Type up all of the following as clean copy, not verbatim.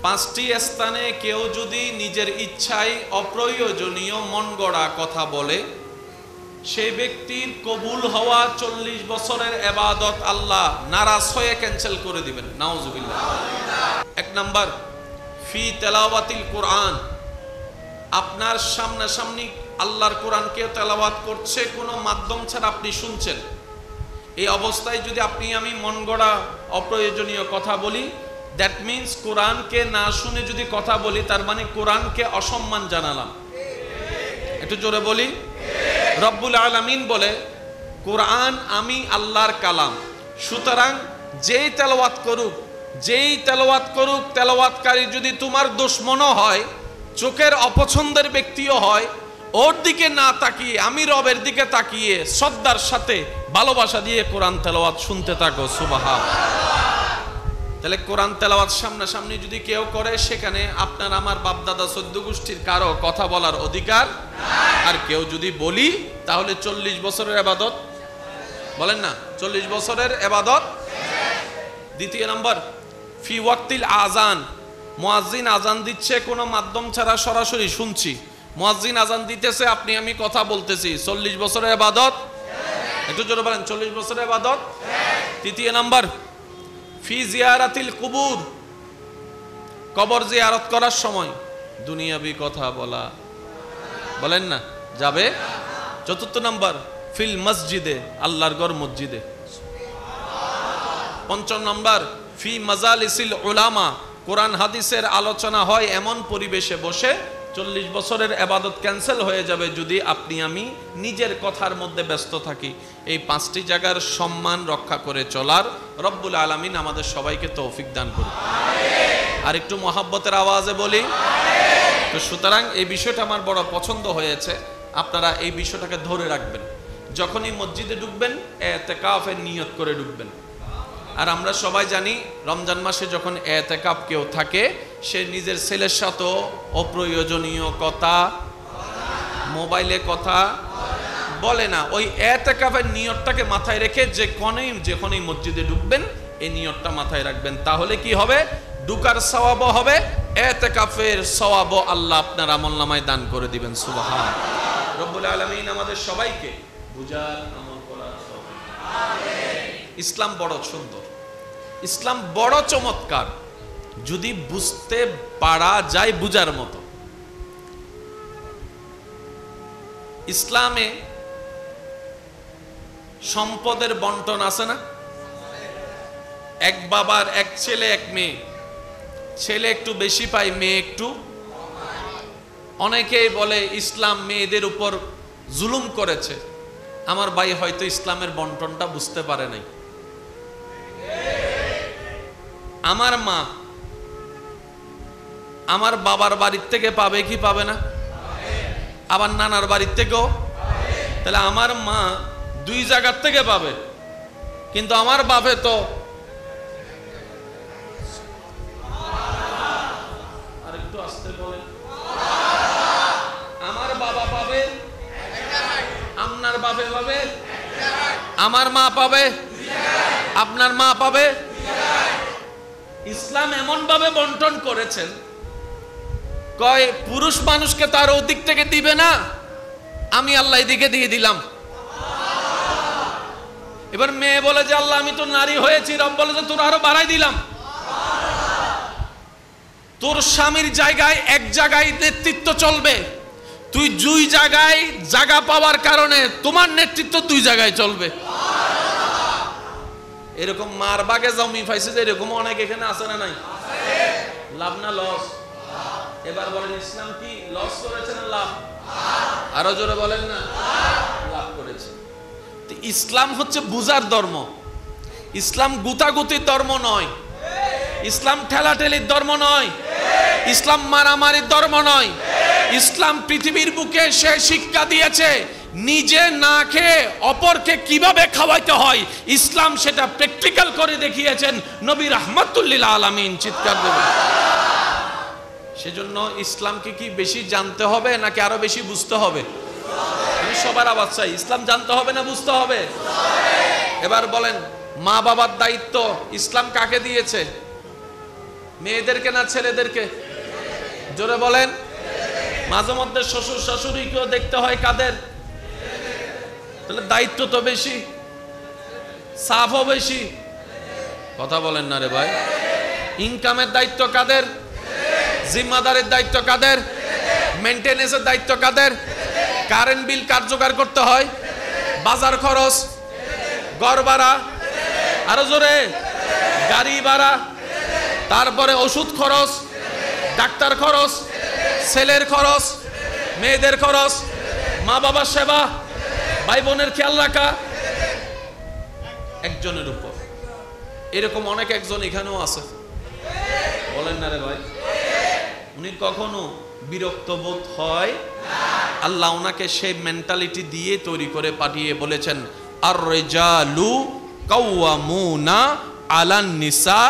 পাঁচটি স্থানে কেউ যদি নিজের ইচ্ছায় অপ্রয়োজনীয় মন গড়া কথা বলে, সেই ব্যক্তির কবুল হওয়া 40 বছরের ইবাদত আল্লাহ নারাজ হয়ে ক্যান্সেল করে দিবেন। নাউজুবিল্লাহ। 1 নাম্বার, ফি তেলাওয়াতিল কোরআন, আপনার সামনাসামনি আল্লাহর কোরআনকে তেলাওয়াত করছে, কোনো মাধ্যম ছাড়া আপনি শুনছেন। এই অবস্থায় যদি আপনি আমি মন গড়া অপ্রয়োজনীয় কথা বলি, দ্যাট মিনস কোরআনকে না শুনে যদি কথা বলি, তার মানে কোরআনকে অসম্মান জানালাম। একটু জোরে বলি। রব্বুল আলামিন বলে, কোরআন আমি আল্লাহর কালাম, সুতরাং যেই তেলাওয়াত করুক তেলাওয়াতকারী যদি তোমার দুশমনও হয়, চোখের অপছন্দের ব্যক্তিও হয়, ওর দিকে না তাকিয়ে আমি রবের দিকে তাকিয়ে শ্রদ্ধার সাথে ভালোবাসা দিয়ে কোরআন তেলাওয়াত শুনতে থাকো। সুবহানাল্লাহ। তাহলে কোরআন তেলাওয়াত সামনাসামনি যদি কেউ করে, সেখানে আপনার আমার বাপদাদা 14 গোষ্ঠীর কারো কথা বলার অধিকার নাই। আর কেউ যদি বলি, তাহলে 40 বছরের ইবাদত, বলেন না, 40 বছরের ইবাদত। দ্বিতীয় নাম্বার, ফি ওয়াক্তিল আজান, মুয়াজ্জিন আজান দিচ্ছে, কোনো মাধ্যম ছাড়া সরাসরি শুনছি। মুয়াজ্জিন আজান দিতেছে, আপনি আমি কথা বলতেছি, 40 বছরের ইবাদত। একটু জোরে বলেন, 40 বছরের ইবাদত। তৃতীয় নাম্বার, ফি জিয়ারাতিল কুবুর, কবর জিয়ারত করার সময় দুনিয়াবি কথা বলা, বলেন না, যাবে। চতুর্থ নাম্বার, ফিল মসজিদে, আল্লাহর ঘর মসজিদে। পঞ্চম নাম্বার, ফি মাজালিসিল উলামা, কোরআন হাদিসের আলোচনা হয় এমন পরিবেশে বসে। 40 বছরের ইবাদত ক্যান্সেল হয়ে যাবে যদি আপনি আমি নিজের কথার মধ্যে ব্যস্ত থাকি। এই 5টি জায়গার সম্মান রক্ষা করে চলার রব্বুল আলামিন আমাদের সবাইকে তৌফিক দান করুন। আর একটু মহাব্বতের আওয়াজে বলি। তো সুতরাং এই বিষয়টা আমার বড় পছন্দ হয়েছে, আপনারা এই বিষয়টাকে ধরে রাখবেন। যখনই মসজিদে ঢুকবেন, ইতিকাফের নিয়ত করে ঢুকবেন। আর আমরা সবাই জানি, রমজান মাসে যখন ইতিকাফ কেউ থাকে, সে নিজের ছেলের সাথে অপ্রয়োজনীয় কথা, মোবাইলে কথা বলে না। ওই ইতিকাফের নিয়তটাকে মাথায় রেখে যখনই মসজিদে ঢুকবেন, এই নিয়তটা মাথায় রাখবেন। তাহলে কি হবে? ঢুকার সওয়াবও হবে, ইতিকাফের সওয়াবও আল্লাহ আপনার আমলনামায় দান করে দিবেন। সুবহানাল্লাহ। রব্বুল আলামিন আমাদের সবাইকে বুঝার, আমল করার তৌফিক আমিন। ইসলাম বড় সুন্দর, ইসলাম বড় চমৎকার, যদি বুঝতে পারা যায় বুঝার মতো। ইসলামে সম্পদের বন্টন আছে না? এক বাবার এক ছেলে এক মেয়ে, ছেলে একটু বেশি পায়, মেয়ে একটু। অনেকেই বলে ইসলাম মেয়েদের উপর জুলুম করেছে। আমার ভাই হয়তো ইসলামের বন্টনটা বুঝতে পারে নাই। আমার মা আমার বাবার বাড়ির থেকে পাবে কি পাবে না? আবার নানার বাড়ির থেকেও। তাহলে আমার মা 2 জায়গার থেকে পাবে, কিন্তু আমার বাপে তো আরেকটু আসতে বলেন, আমার বাবা পাবে, আপনার বাপে পাবে, আমার মা পাবে, আপনার মা পাবে। ইসলাম এমন ভাবে বন্টন করেছেন, কয় পুরুষ মানুষকে তার ওদিক থেকে দিবে না, আমি আল্লাহ এদিকে দিয়ে দিলাম। এবার মেয়ে বলে যে আল্লাহ আমি তো নারী হয়েছি, রব বলে যে তোর আরো বাড়াই দিলাম। তোর স্বামীর জায়গায় এক জায়গায় নেতৃত্ব চলবে, তুই 2 জায়গায় জায়গা পাওয়ার কারণে তোমার নেতৃত্ব 2 জায়গায় চলবে। এরকম মার বাগে জমি পাইছে যে এরকম অনেক এখানে আছে না নাই? লাভ না লস? এবার বলেন, ইসলাম কি লস করেছে না লাভ? আরো জোরে বলেন না, লাভ করেছে। ইসলাম হচ্ছে বুঝার ধর্ম, ইসলাম গুতাগুতির ধর্ম নয়, ইসলাম ঠেলাঠেলির ধর্ম নয়, ইসলাম মারামারির ধর্ম নয়। ইসলাম পৃথিবীর বুকে সে শিক্ষা দিয়েছে নিজে না খেয়ে অপরকে কিভাবে খাওয়াইতে হয়, ইসলাম সেটা প্র্যাকটিক্যাল করে দেখিয়েছেন নবী রাহমাতুল লিল আলামিন। চিৎকার দেবেন। সেজন্য ইসলামকে কি বেশি জানতে হবে নাকি আরো বেশি বুঝতে হবে? আমি সবার আওয়াজ চাই, ইসলাম জানতে হবে না বুঝতে হবে? এবার বলেন, মা বাবার দায়িত্ব ইসলাম কাকে দিয়েছে? মেয়েদেরকে না ছেলেদেরকে? জোরে বলেন। মাঝে মধ্যে শ্বশুর শাশুড়িকেও দেখতে হয় কাদের? তাহলে দায়িত্ব তো বেশি, চাপও বেশি। কথা বলেন না রে ভাই। ইনকামের দায়িত্ব কাদের? জিম্মাদারের দায়িত্ব কাদের? মেইনটেনেন্সের দায়িত্ব কাদের? কারেন্ট বিল কার জোগাড় করতে হয়? বাজার খরচ, ঘর ভাড়া, আরো জোরে গাড়ি ভাড়া, তারপরে ওষুধ খরচ, ডাক্তার খরচ, ছেলের খরচ, মেয়েদের খরচ, মা বাবার সেবা, ভাই বোনের খেয়াল রাখা একজনের উপর। এরকম অনেক একজন এখানেও আছে, বলেন না রে ভাই। উনি কখনো বিরক্ত বোধ হয়? আল্লাহ ওনাকে সেই মেন্টালিটি দিয়ে তৈরি করে পাঠিয়ে বলেছেন, আর রিজালু কাওয়ামুনা আলান নিসা।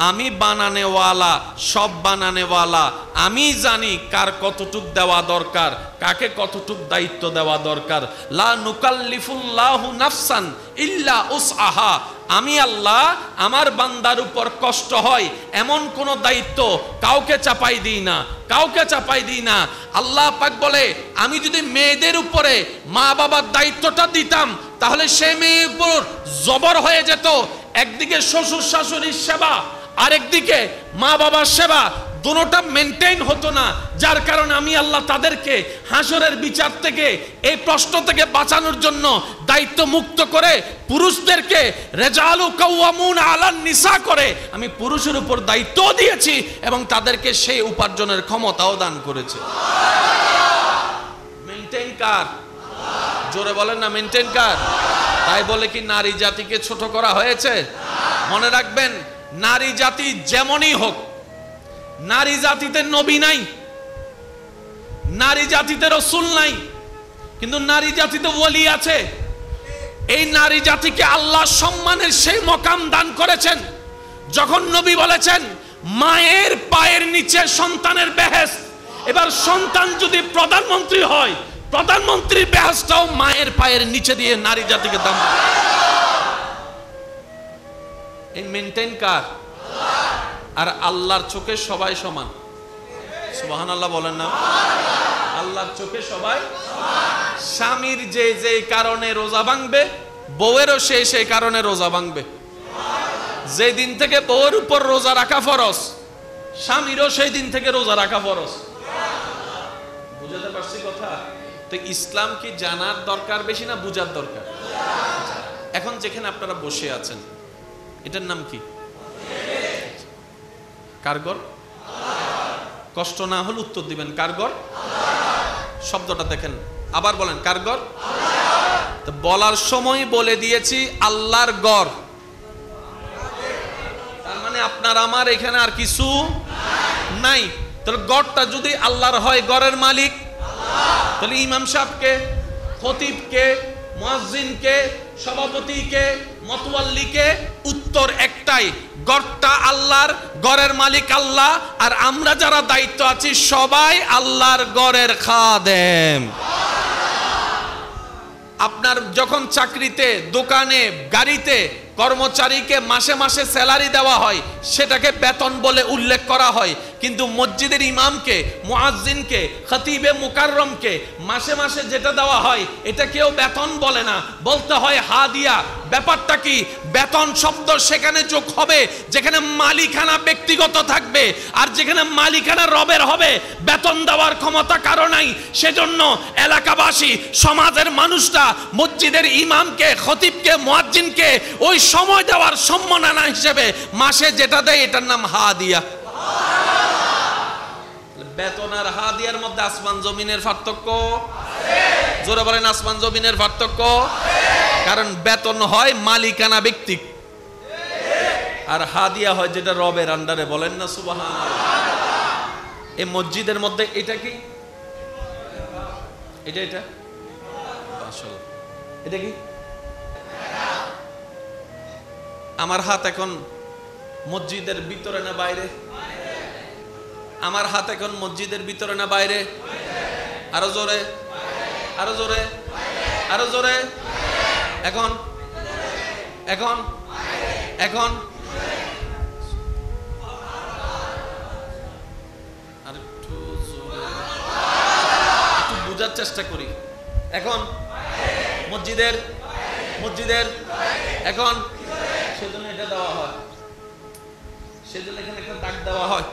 আমি বানানেওয়ালা, সব বানানেওয়ালা। আমি জানি কার কতটুক দেওয়া দরকার, কাকে কতটুক দায়িত্ব দেওয়া দরকার। লা নুকাল্লিফুল্লাহু নাফসান ইল্লা উসআহা। আমি আল্লাহ আমার বান্দার উপর কষ্ট হয় এমন কোন দায়িত্ব কাউকে চাপাই দিই না, কাউকে চাপাই দিই না। আল্লাহ পাক বলে, আমি যদি মেয়েদের উপরে মা বাবার দায়িত্বটা দিতাম তাহলে সে মেয়ের উপর জবর হয়ে যেত। একদিকে শ্বশুর শাশুড়ির সেবা, আরেকদিকে মা বাবার সেবা, দুটোটা মেনটেইন হতো না। যার কারণে আমি আল্লাহ তাদেরকে হাসরের বিচার থেকে, এই প্রশ্ন থেকে বাঁচানোর জন্য দায়িত্ব মুক্ত করে পুরুষদেরকে রিজালু কাওয়ামুনা আলান নিসা করে আমি পুরুষের উপর দায়িত্ব দিয়েছি এবং তাদেরকে সেই উপার্জনের ক্ষমতাও দান করেছে। মেনটেইন কার? জোরে বলেন না, মেনটেইন কার? তাই বলে কি নারী জাতিকে ছোট করা হয়েছে? মনে রাখবেন, নারী জাতি যেমনই হোক, নারী জাতিতে নবী নাই, নারী জাতিতে রাসূল নাই, কিন্তু নারী জাতিতে ওলি আছে। এই নারী জাতিকে আল্লাহ সম্মানের সেই মকাম দান করেছেন যখন নবী বলেছেন, মায়ের পায়ের নিচে সন্তানের বেহেশত। এবার সন্তান যদি প্রধানমন্ত্রী হয়, প্রধানমন্ত্রীর বেহেশতটাও মায়ের পায়ের নিচে দিয়ে নারী জাতিকে দান। এই মেনটেইন কার? আর আল্লাহর চোখে সবাই সমান। সুবহানাল্লাহ বলেন না? আল্লাহর চোখে সবাই। স্বামীর যে যে কারণে রোজা ভাঙবে, বউয়েরও সেই কারণে রোজা ভাঙবে। যে দিন থেকে বউয়ের উপর রোজা রাখা ফরজ, স্বামীরও সেই দিন থেকে রোজা রাখা ফরজ। বুঝাতে পারছি কথা? তো ইসলাম কি জানার দরকার বেশি না বুঝার দরকার? এখন যেখানে আপনারা বসে আছেন, এটার নাম কি? কারগর? কষ্ট না হলে উত্তর দিবেন কারগর। শব্দটা দেখেন, আবার বলেন কারগর। তো বলার সময় বলে দিয়েছি আল্লাহর গড়। তার মানে আপনার আমার এখানে আর কিছু নাই। তাহলে গড়টা যদি আল্লাহর হয়, গড়ের মালিক তাহলে ইমাম সাহেবকে, খতিবকে, মুয়াজ্জিনকে, সভাপতিকে, মতওয়াল্লিকে উত্তর একটাই, গড়টা আল্লাহর, গড়ের মালিক আল্লাহ, আর আমরা যারা দায়িত্ব আছি সবাই আল্লাহর গড়ের খাদেম। আপনার যখন চাকরিতে, দোকানে, গাড়িতে কর্মচারীকে মাসে মাসে স্যালারি দেওয়া হয়, সেটাকে বেতন বলে উল্লেখ করা হয়। কিন্তু মসজিদের ইমামকে, মুয়াজ্জিনকে, খতিবে মুকাররমকে মাসে মাসে যেটা দেওয়া হয় এটা কেউ বেতন বলে না, বলতে হয় হাদিয়া। ব্যাপারটা কি? বেতন শব্দ সেখানে যোগ হবে যেখানে মালিকানা ব্যক্তিগত থাকবে, আর যেখানে মালিকানা রবের হবে বেতন দেওয়ার ক্ষমতা কারো নাই। সেজন্য এলাকাবাসী, সমাজের মানুষরা মসজিদের ইমামকে, খতিবকে, মুয়াজ্জিনকে ওই সময় দেওয়ার সম্মাননা হিসেবে মাসে যেটা দেয় এটার নাম হাদিয়া। বেতন আর হাদিয়ার মধ্যে আসমান জমিনের পার্থক্য। জোরে বলেন, আসমান জমিনের পার্থক্য। কারণ বেতন হয় মালিকানা ব্যক্তি, আর হাদিয়া হয় যেটা রবের আন্ডারে। বলেন না সুবহানাল্লাহ। এই মসজিদের মধ্যে এটা কি? এটা আসলে এটা কি? আমার হাত এখন মসজিদের ভিতরে না বাইরে? আমার হাত এখন মসজিদের ভিতরে না বাইরে? আরো জোরে, আরো জোরে, আরো জোরে। এখন এখন এখন চেষ্টা করি। এখন মসজিদের এখন সেজন্য এটা দেওয়া হয়, সেজন্য এখানে একটা ডাক দেওয়া হয়।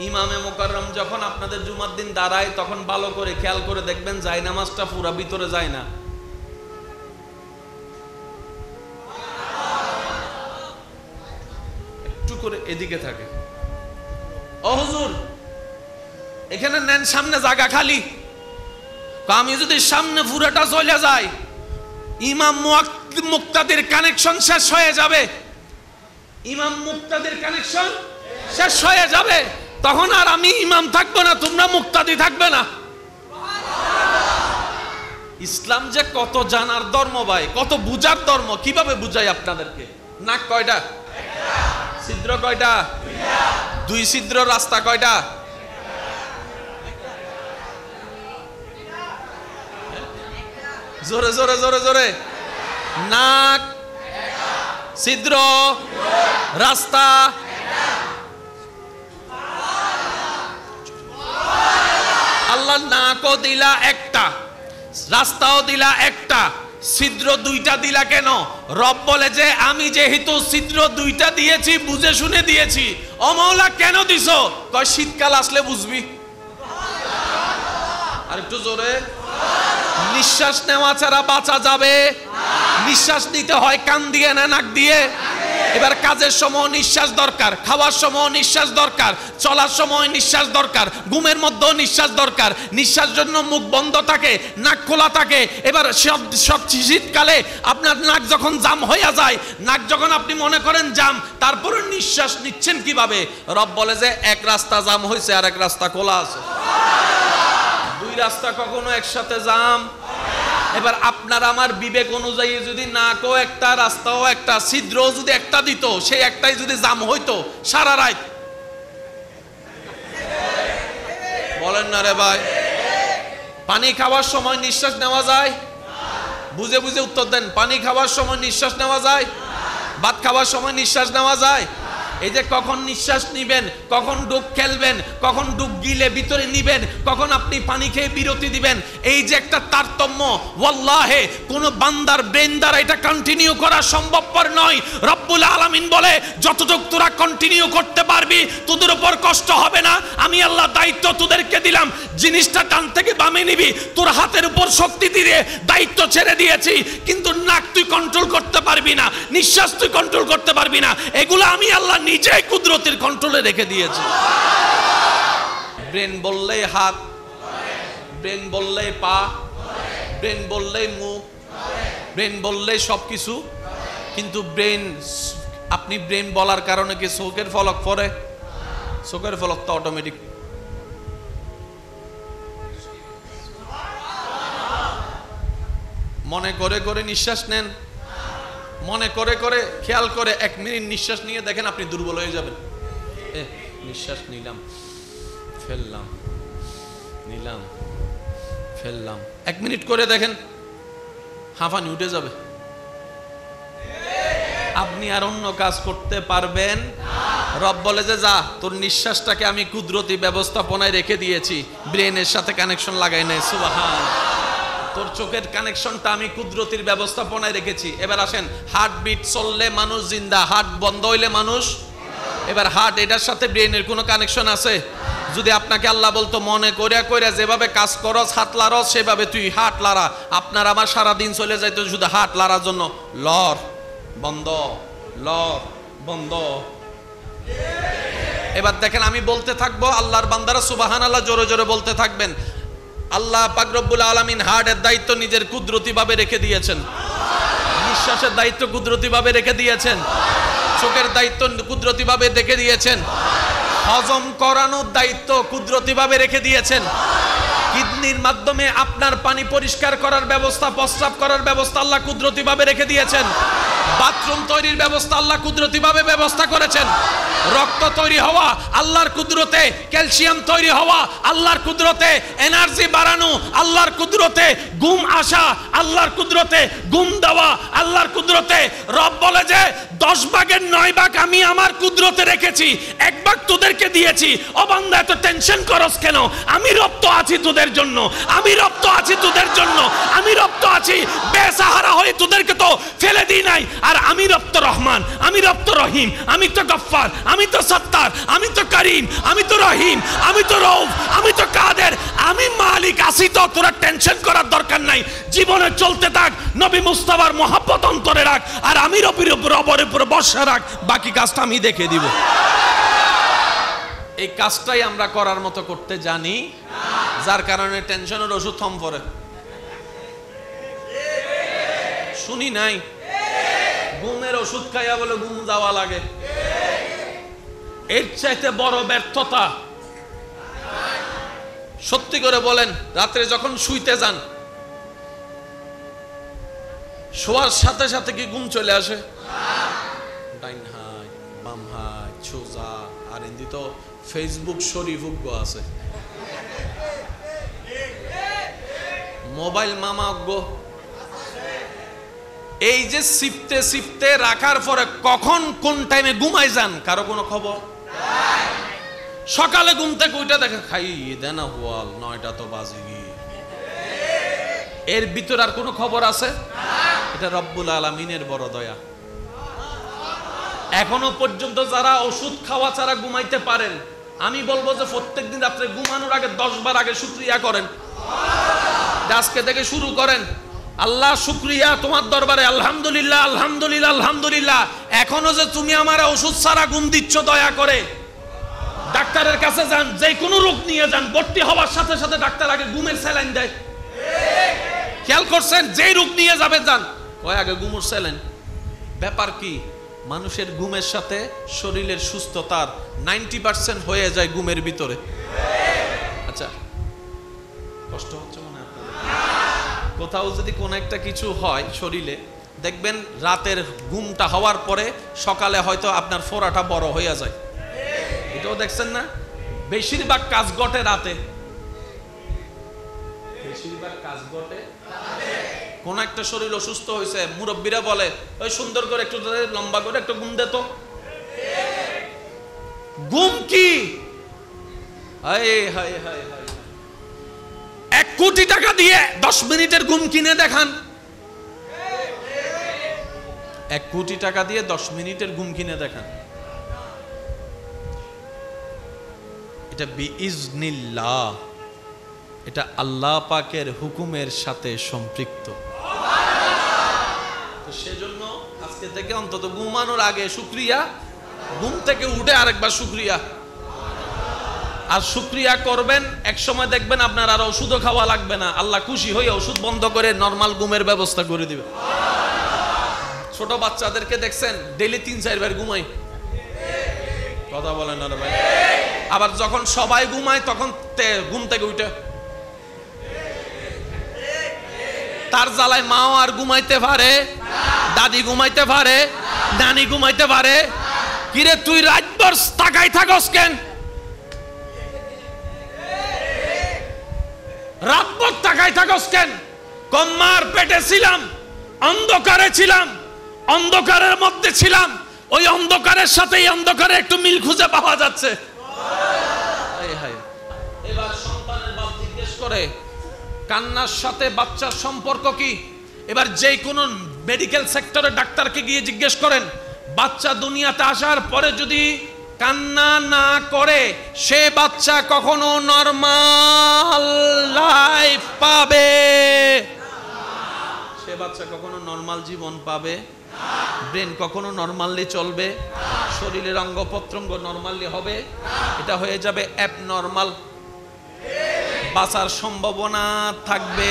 ইমামে মুকাররম যখন আপনাদের জুমার দিন দাঁড়ায় তখন ভালো করে খেয়াল করে দেখবেন যায় নামাজটা পুরা ভিতরে যায় না, একটু করে এদিকে থাকে। ও হুজুর এখানে নেন, সামনে জায়গা খালি। আমি যদি সামনে পুরাটা চলে যায় ইমাম মুক্তাদির কানেকশন শেষ হয়ে যাবে, ইমাম মুক্তাদির কানেকশন শেষ হয়ে যাবে, তখন আর আমি ইমাম থাকবো না, তোমরা মুক্তাদি থাকবে না। ইসলাম যে কত জানার ধর্ম ভাই, কত বুঝার ধর্ম। কিভাবে বুঝাই আপনাদেরকে? নাক কয়টা? ছিদ্র কয়টা? দুই ছিদ্র রাস্তা কয়টা? জোরে জোরে জোরে জোরে। নাক, ছিদ্র, রাস্তা। আল্লাহ নাকও দিলা একটা, রাস্তাও দিলা একটা, ছিদ্র দুইটা দিলা কেন? রব বলে যে আমি যেহেতু ছিদ্র দুইটা দিয়েছি বুঝে শুনে দিয়েছি। ও মাওলা কেন দিছো? কয় শীতকাল আসলে বুঝবি। আর একটু জোরে। নিঃশ্বাস নেওয়া ছাড়া বাঁচা যাবে? নিঃশ্বাস নিতে হয় কান দিয়ে না নাক দিয়ে? এবার কাজের সময় নিঃশ্বাস দরকার, খাওয়ার সময় নিঃশ্বাস দরকার, চলার সময় নিঃশ্বাস দরকার, ঘুমের মধ্যেও নিঃশ্বাস দরকার। নিঃশ্বাস জন্য মুখ বন্ধ থাকে, নাক খোলা থাকে। এবার সব শীতকালে আপনার নাক যখন জাম হয়ে যায়, নাক যখন আপনি মনে করেন জাম, তারপরে নিঃশ্বাস নিচ্ছেন কিভাবে? রব বলে যে এক রাস্তা জাম হয়েছে আর এক রাস্তা খোলা আছে। দুই রাস্তা কখনো একসাথে জাম। এবার আপনার আমার বিবেক অনুযায়ী যদি নাকও একটা, রাস্তাও একটা, ছিদ্রও যদি একটা দিত, সেই একটাই যদি জাম হইতো সারা রাত, বলেন না রে ভাই? পানি খাওয়ার সময় নিঃশ্বাস নেওয়া যায়? বুঝে বুঝে উত্তর দেন। পানি খাওয়ার সময় নিঃশ্বাস নেওয়া যায়? ভাত খাওয়ার সময় নিঃশ্বাস নেওয়া যায়? এই যে কখন নিঃশ্বাস নিবেন, কখন ডুব খেলবেন, কখন ডুব গিলে ভিতরে নিবেন, কখন আপনি পানি খেয়ে বিরতি দিবেন, এই যে একটা তারতম্য, ওয়াল্লাহে কোন বান্দার ব্রেন দ্বারা এটা কন্টিনিউ করা সম্ভবপর নয়। রব্বুল আলামিন বলে যতটুকু তোরা কন্টিনিউ করতে পারবি তোদের উপর কষ্ট হবে না। আমি আল্লাহ দায়িত্ব তোদেরকে দিলাম, জিনিসটা ডান থেকে বামে নিবি, তোর হাতের উপর শক্তি দিয়ে দায়িত্ব ছেড়ে দিয়েছি। কিন্তু নাক তুই কন্ট্রোল করতে পারবি না, নিঃশ্বাস তুই কন্ট্রোল করতে পারবি না, এগুলো আমি আল্লাহ নিজেই কুদরতের কন্ট্রোলে রেখে দিয়েছি। ব্রেন বললেই হাত, ব্রেন বললেই পা, ব্রেন বললেই মুখ, ব্রেন বললেই সবকিছু। কিন্তু ব্রেন, আপনি ব্রেন বলার কারণে কি চোখের ফলক পড়ে? চোখের ফলক তো অটোমেটিক। মনে করে করে নিঃশ্বাস নেন, মনে করে করে খেয়াল করে 1 মিনিট নিঃশ্বাস নিয়ে দেখেন আপনি দুর্বল হয়ে যাবেন। নিঃশ্বাস নিলাম, ফেললাম, নিলাম, ফেললাম, 1 মিনিট করে দেখেন হাঁফানি উঠে যাবে। আপনি আর অন্য কাজ করতে পারবেন? রব বলে যে যা, তোর নিঃশ্বাসটাকে আমি কুদরতি ব্যবস্থাপনায় রেখে দিয়েছি, ব্রেনের সাথে কানেকশন লাগাই নাই। সুবহান। তোর চোখের কানেকশনটা আমি কুদরতির ব্যবস্থাপনায় রেখেছি। এবার আসেন, হার্টবিট চললে মানুষ জিন্দা, হার্ট বন্ধ হইলে মানুষ। এবার হার্ট এটার সাথে ব্রেনের কোনো কানেকশন আছে? যদি আপনাকে আল্লাহ বলতো মনে করিয়া করিয়া যেভাবে কাজ করস, হাত লাড়স, সেভাবে তুই হাত লাড়া, আপনার আমার সারাদিন চলে যাইতো শুধু হাত লাড়ার জন্য। লর বন্ধ, লর বন্ধ। এবার দেখেন আমি বলতে থাকবো, আল্লাহর বান্দারা সুবহানাল্লাহ জোরে জোরে বলতে থাকবেন। আল্লাহ পাক রব্বুল আলামিন হার্টের দায়িত্ব নিজের কুদরতি ভাবে রেখে দিয়েছেন, নিঃশ্বাসের দায়িত্ব কুদরতি ভাবে রেখে দিয়েছেন, চোখের দায়িত্ব কুদরতি ভাবে রেখে দিয়েছেন, হজম করানোর দায়িত্ব কুদরতি ভাবে রেখে দিয়েছেন, কিডনির মাধ্যমে আপনার পানি পরিষ্কার করার ব্যবস্থা, প্রস্রাব করার ব্যবস্থা আল্লাহ কুদরতি ভাবে রেখে দিয়েছেন, বাথরুম তৈরির ব্যবস্থা আল্লাহ কুদরতিভাবে ব্যবস্থা করেছেন। রক্ত তৈরি হওয়া আল্লাহর কুদরতে, ক্যালসিয়াম তৈরি হওয়া আল্লাহর কুদরতে, এনার্জি বাড়ানো আল্লাহর কুদরতে, ঘুম আসা আল্লাহর কুদরতে, ঘুম দেওয়া আল্লাহর কুদরতে। রব বলে যে 10 ভাগের 9 ভাগ আমি আমার কুদরতে রেখেছি, 1 ভাগ তোদেরকে দিয়েছি। ও বান্দা এত টেনশন করস কেন? আমি রব তো আছি তোদের জন্য, আমি রব তো আছি তোদের জন্য, আমি রব তো আছি। বেসাহারা হয়ে তোদেরকে তো ফেলে দিই নাই। আর আমি রব তো রহমান, আমি রব তো রহিম, আমি তো গফফার, আমি তো সত্তার, আমি তো করিম, আমি তো রহিম, আমি তো রউফ, আমি তো কাদের, আমি মালিক আছি। তো তোরা টেনশন করার দরকার নাই। জীবনে চলতে থাক, নবী মুস্তাফার মহব্বত অন্তরে রাখ, আর আমি রবের উপর বর্ষা রাখ, বাকি কাজটা আমি দেখে দিব। এই কাজটাই আমরা করার মতো করতে জানি, যার কারণে টেনশনের ওষুধ থম পড়ে। শুনি নাই ঘুমের ওষুধ খাইয়া বলে ঘুম যাওয়া লাগে। এর চাইতে বড় ব্যর্থতা সত্যি করে বলেন, রাত্রে যখন শুইতে যান, শোয়ার সাথে সাথে কি ঘুম চলে আসে? ডাইন হাই বাম হাই সোজা, আর হিন্দি তো ফেসবুক শরীফুক আছে, মোবাইল মামা গো। এই যে সিফতে সিফতে রাখার পরে কখন কোন টাইমে ঘুমাই যান কারো কোনো খবর? সকালে ঘুম থেকে ওইটা দেখে খাই দেনা হওয়াল 9টা তো বাজে গিয়ে, এর ভিতর আর কোনো খবর আছে? এটা রব্বুল আলামিনের বড় দয়া। এখনো পর্যন্ত যারা ওষুধ খাওয়া ছাড়া ঘুমাইতে পারেন, আমি বলবো যে প্রত্যেকদিন রাত্রে ঘুমানোর আগে 10 বার আগে শুকরিয়া করেন। আজকে থেকে শুরু করেন, আল্লাহ শুকরিয়া তোমার দরবারে, আলহামদুলিল্লাহ আলহামদুলিল্লাহ আলহামদুলিল্লাহ। এখনো যে তুমি আমার ওষুধ ছাড়া ঘুম দিচ্ছ, দয়া করে ডাক্তারের কাছে যান, যে কোনো রোগ নিয়ে যান, ভর্তি হওয়ার সাথে সাথে ডাক্তার আগে ঘুমের স্যালাইন দেয়। খেয়াল করছেন? যে রোগ নিয়ে যাবে যান, কয় আগে ঘুমের স্যালাইন। ব্যাপার কি? মানুষের ঘুমের সাথে শরীরের সুস্থতার 90% হয়ে যায় ঘুমের ভিতরে। আচ্ছা, কষ্ট হচ্ছে মনে হয় আপনাদের? কোথাও যদি কোনো একটা কিছু হয় শরীরে, দেখবেন রাতের ঘুমটা হওয়ার পরে সকালে হয়তো আপনার ফোড়াটা বড় হয়ে যায়। এটাও দেখছেন না? বেশিরভাগ কাজ ঘটে রাতে, বেশিরভাগ কাজ ঘটে। কোন একটা শরীর অসুস্থ হয়েছে, মুরব্বীরা বলে ওই সুন্দর করে একটু লম্বা করে একটু ঘুম দে তো। ঘুম কি? 1 কোটি টাকা দিয়ে 10 মিনিটের ঘুম কিনে দেখান। 1 কোটি টাকা দিয়ে 10 মিনিটের ঘুম কিনে দেখান। এটা বিইজনিল্লাহ, এটা আল্লাহ পাকের হুকুমের সাথে সম্পৃক্ত। তো সেজন্য আজকে থেকে অন্তত ঘুমানোর আগে শুকরিয়া, ঘুম থেকে উঠে আরেকবার শুকরিয়া। আর শুকরিয়া করবেন, এক সময় দেখবেন আপনার আর ওষুধও খাওয়া লাগবে না। আল্লাহ খুশি হয়ে ওষুধ বন্ধ করে নরমাল ঘুমের ব্যবস্থা করে দিবে। ছোট বাচ্চাদেরকে দেখছেন ডেইলি 3-4 বার ঘুমায়, কথা বলেন না ভাই? আবার যখন সবাই ঘুমায় তখন ঘুম থেকে উঠে তার জ্বালায় মাও আর ঘুমাইতে পারে, দাদি ঘুমাইতে পারে, নানি ঘুমাইতে পারে। কিরে তুই রাতভর তাকাই থাকস কেন? রাতভর তাকাই থাকস কেন? কম্মার পেটে ছিলাম, অন্ধকারে ছিলাম, অন্ধকারের মধ্যে ছিলাম, ওই অন্ধকারের সাথে এই অন্ধকারে একটু মিল খুঁজে পাওয়া যাচ্ছে। এবার সন্তানের বাপ জিজ্ঞেস করে কান্নার সাথে বাচ্চার সম্পর্ক কি? এবার যে কোনো মেডিকেল সেক্টরে ডাক্তারকে গিয়ে জিজ্ঞেস করেন, বাচ্চা দুনিয়াতে আসার পরে যদি কান্না না করে সে বাচ্চা কখনো নরমাল লাইফ পাবে? সে বাচ্চা কখনো নরমাল জীবন পাবে? ব্রেন কখনো নরমালি চলবে? শরীরের অঙ্গ প্রত্যঙ্গ নরমালি হবে? এটা হয়ে যাবে অ্যাবনরমাল। বাঁচার সম্ভাবনা থাকবে